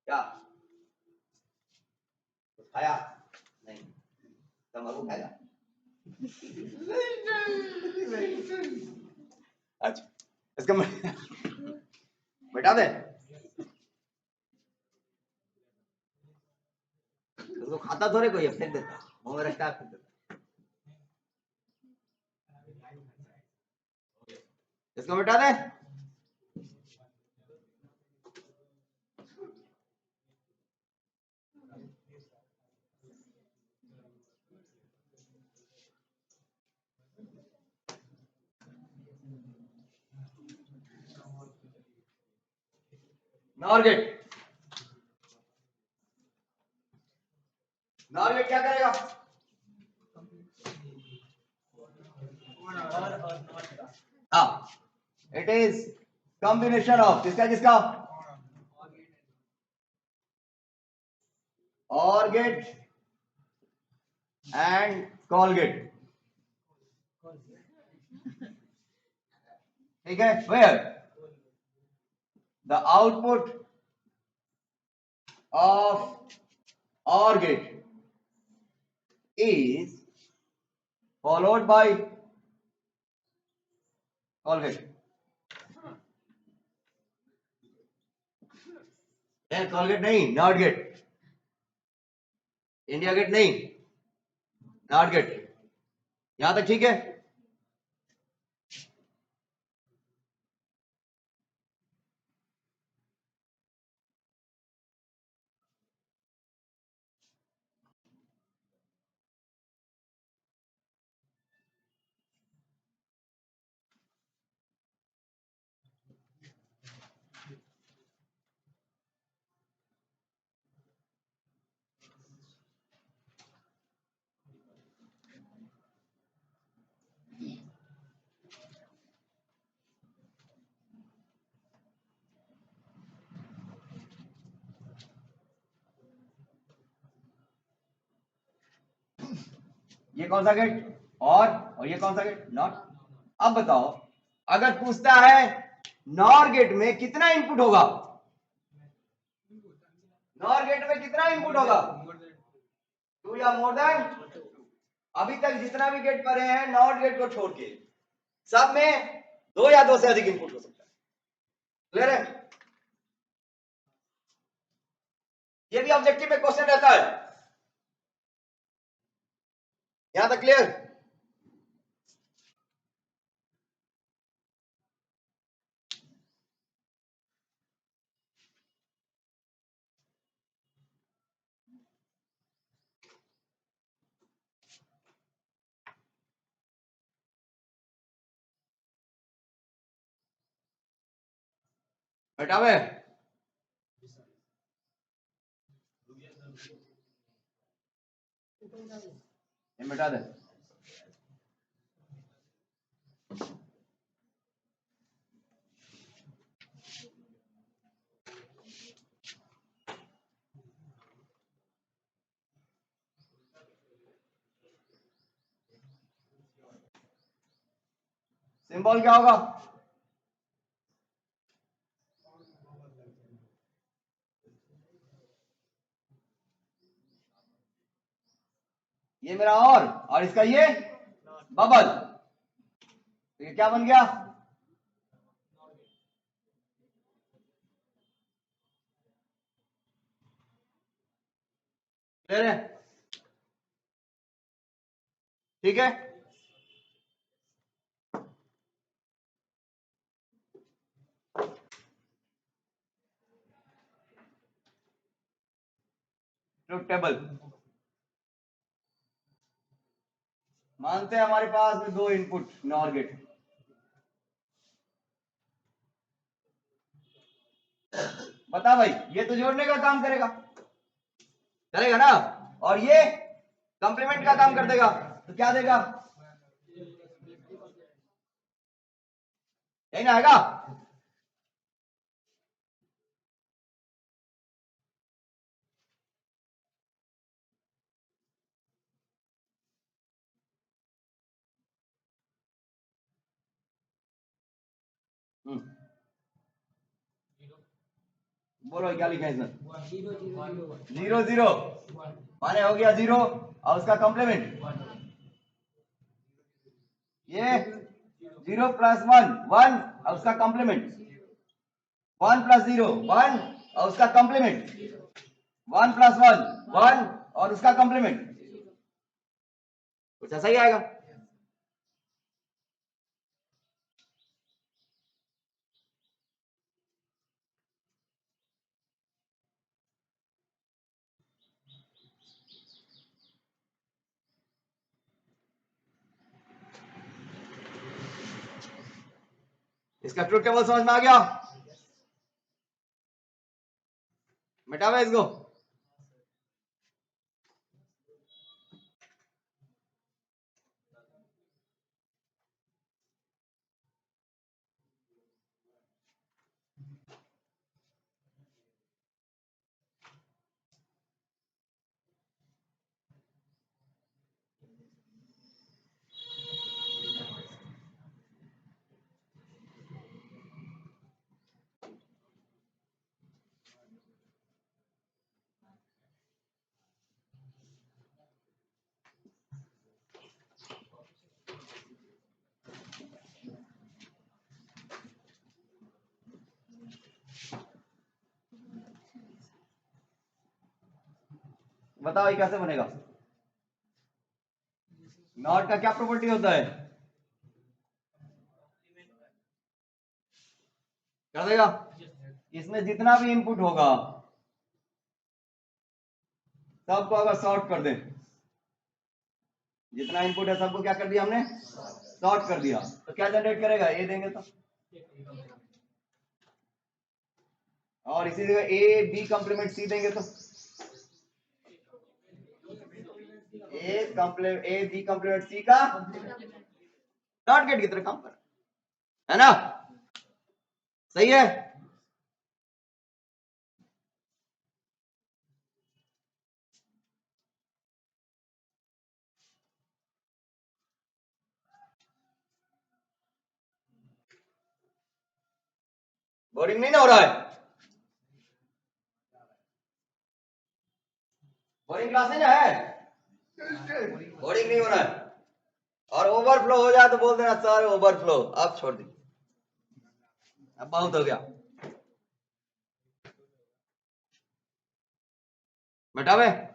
क्या खाया? नहीं, तंबाकू खाएगा? अच्छा, इसका बेटा दे, उसको खाता थोड़े कोई, फेंक देता, मुंह में रखता है फेंक देता। इसको बेटा दे। नॉर गेट, नॉर गेट क्या करेगा? हाँ, इट इज कॉम्बिनेशन ऑफ किसका किसका? और गेट एंड कॉल गेट। ठीक है, where the output of OR gate is followed by call gate. Call gate नहीं, नॉट गेट। इंडिया गेट नहीं, नॉट गेट। यहां तक ठीक है? ये कौन सा गेट? और ये कौन सा गेट? नॉट। अब बताओ, अगर पूछता है नॉर गेट में कितना इनपुट होगा? नॉर गेट में कितना इनपुट होगा? 2 या मोर देन? अभी तक जितना भी गेट पढ़े हैं नॉट गेट को छोड़ के सब में 2 या 2 से अधिक इनपुट हो सकता है। क्लियर है? ये भी ऑब्जेक्टिव में क्वेश्चन रहता है। यहां तक क्लियर? हटावे ये मिटा दे। सिंबल क्या होगा? ये मेरा और इसका ये बबल, तो ये क्या बन गया? क्लियर है? ठीक है? ट्रुथ टेबल मानते हैं हमारे पास में 2 इनपुट नॉर गेट, बता भाई ये तो जोड़ने का काम करेगा, करेगा ना, और ये कंप्लीमेंट का काम कर देगा, तो क्या देगा? यही ना आएगा? बोलो क्या लिखा है इसमें? 0 0 माने हो गया 0 और उसका कॉम्प्लीमेंट ये 0 + 1 1 और उसका कॉम्प्लीमेंट 1 + 0 1 और उसका कॉम्प्लीमेंट 1 + 1 1 और उसका कॉम्प्लीमेंट, कुछ ऐसा ही आएगा। इसका ट्रुथ टेबल समझ में आ गया? मिटावे इसको। बताओ ये कैसे बनेगा? नॉट का क्या प्रॉपर्टी होता है? कर देगा। इसमें जितना भी इनपुट होगा सबको अगर शॉर्ट कर दे, जितना इनपुट है सबको क्या कर दिया हमने? शॉर्ट कर दिया, तो क्या जनरेट करेगा? ए देंगे तो, और इसी जगह ए बी कंप्लीमेंट सी देंगे तो ए बी कंप्लीमेंट सी का नॉट गेट की तरह काम कर, है ना? सही है? बोरिंग नहीं ना हो रहा है? बोरिंग क्लास नहीं ना है? बोरिंग नहीं हो रहा है? और ओवरफ्लो हो जाए तो बोल देना सर ओवरफ्लो, अब छोड़ दी, अब बहुत हो गया। बेटा में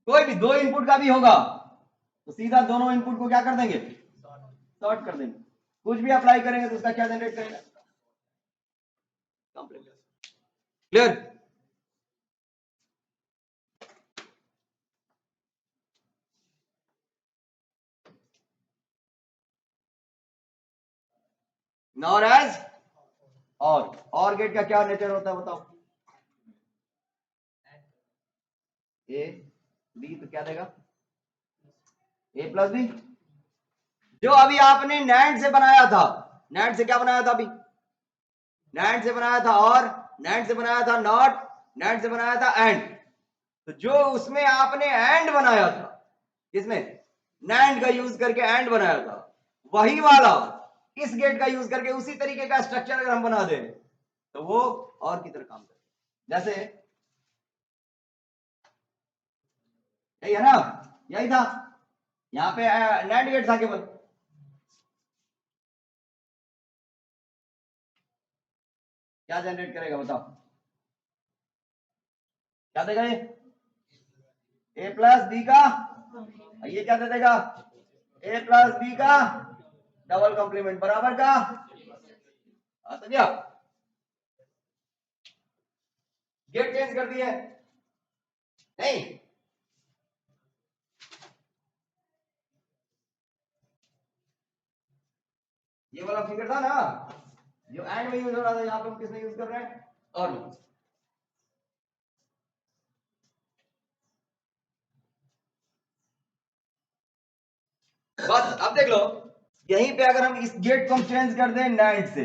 कोई भी दो इनपुट का भी होगा तो सीधा दोनों इनपुट को क्या कर देंगे, शॉर्ट कर देंगे। कुछ भी अप्लाई करेंगे तो उसका क्या जनरेट करेगा, क्लियर? नॉर एज और गेट का क्या नेचर होता है बताओ? ए बी तो क्या देगा, ए प्लस बी। जो अभी आपने नैंड से बनाया था, नैंड से क्या बनाया था अभी, नैंड से बनाया था और नैंड से बनाया था नॉट, नैंड से बनाया था एंड। तो जो उसमें आपने एंड बनाया था, किसमें, नैंड का यूज करके एंड बनाया था, वही वाला इस गेट का यूज करके उसी तरीके का स्ट्रक्चर अगर हम बना दें तो वो और की तरह काम करेगा। जैसे यही है ना, यही था, यहां पे नैंड गेट था केवल, क्या जनरेट करेगा बताओ, क्या देगा ये, ए प्लस बी का, ये क्या दे देगा, ए प्लस बी का डबल कॉम्प्लीमेंट बराबर का, तो क्या गेट चेंज कर दिया नहीं, ये वाला फिगर था ना जो एंड में यूज हो रहा था, यहाँ पे हम किसमें यूज कर रहे हैं, और बस अब देख लो, यहीं पे अगर हम इस गेट को हम चेंज कर दें नैंड से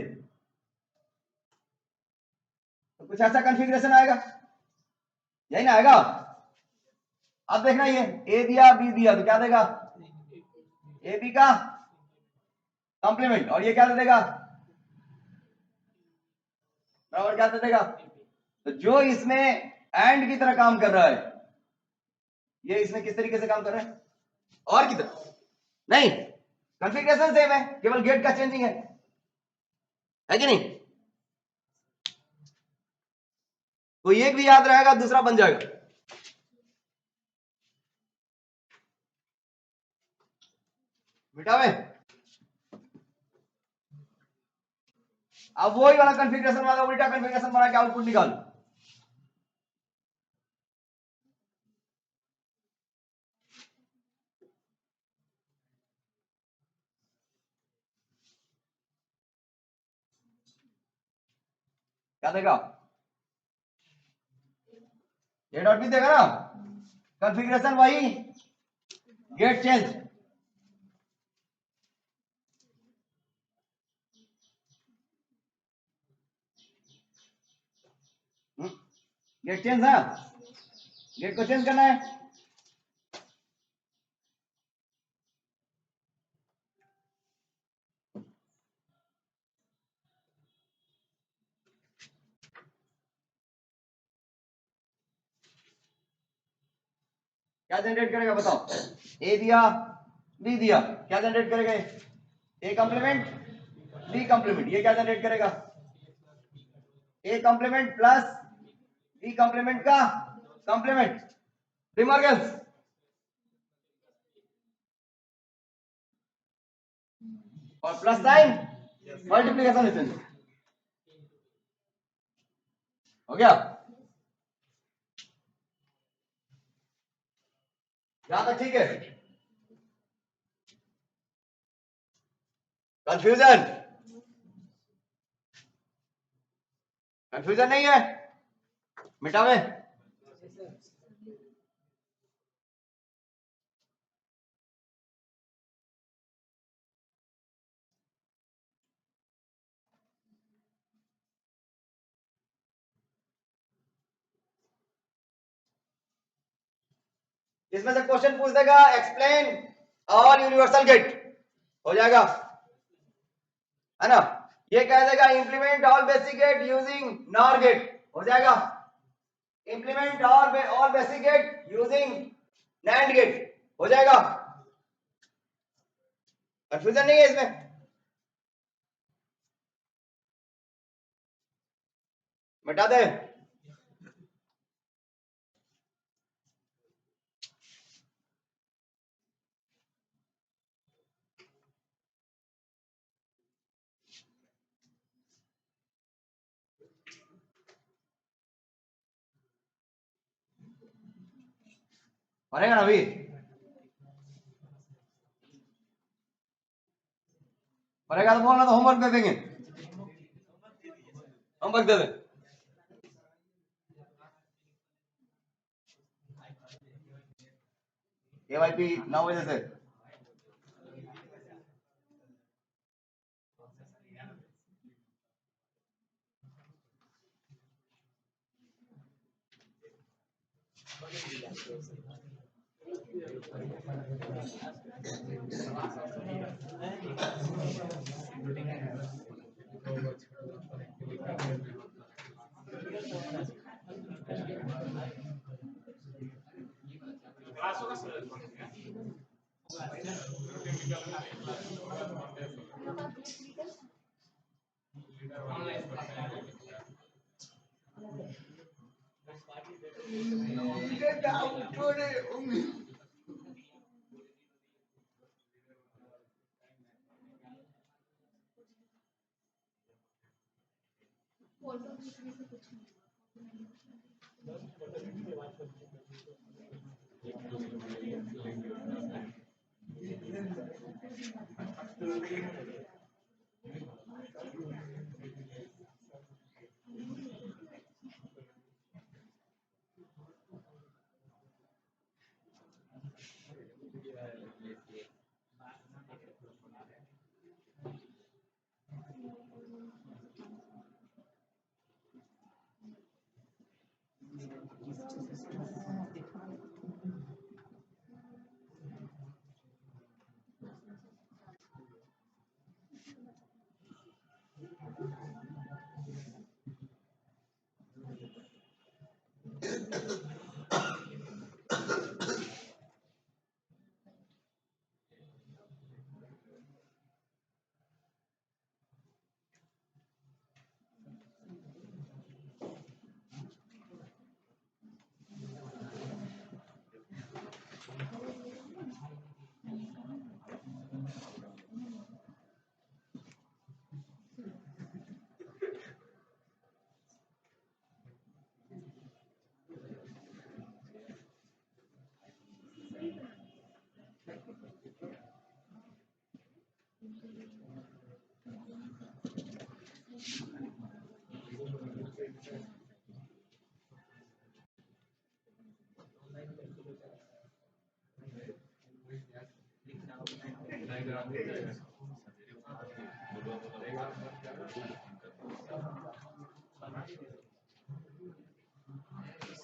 तो कुछ ऐसा कॉन्फ़िगरेशन आएगा, यही ना आएगा। अब देखना ये ए दिया बी दिया तो क्या देगा, ए बी का कॉम्प्लीमेंट, और ये क्या दे देगा, बराबर क्या दे देगा। तो जो इसमें एंड की तरह काम कर रहा है, ये इसमें किस तरीके से काम कर रहा है, और की तरह नहीं, कॉन्फ़िगरेशन सेम है, केवल गेट का चेंजिंग है कि नहीं? तो एक भी याद रहेगा दूसरा बन जाएगा। बेटा में अब वही वाला कॉन्फ़िगरेशन वाला उल्टा कॉन्फ़िगरेशन बना के आउटपुट निकालो, क्या देगा, ए डॉट बी देगा ना, कॉन्फ़िगरेशन वही, गेट चेंज, गेट चेंज है, गेट को चेंज करना है। क्या जनरेट करेगा बताओ, ए दिया बी दिया, क्या जनरेट करेगा, ए कॉम्प्लीमेंट बी कॉम्प्लीमेंट, ये क्या जनरेट करेगा, A complement plus B complement का कॉम्प्लीमेंट, डिमॉर्गन्स, और प्लस साइन मल्टीप्लिकेशन हो गया, यहां तक ठीक है, कंफ्यूजन, कंफ्यूजन नहीं है, मिटावे, इसमें से क्वेश्चन पूछ देगा एक्सप्लेन ऑल यूनिवर्सल गेट, हो जाएगा। है ना। ये कह देगा implement all basic gate using nor gate, हो जाएगा। Implement all basic gate using nand gate, हो जाएगा। कंफ्यूजन नहीं है इसमें। मिटा दे। बनेगा ना अभी। बनेगा तो बोलना, तो होमवर्क दे देंगे, होमवर्क दे दे। KYP 9 बजे से। डायग्राम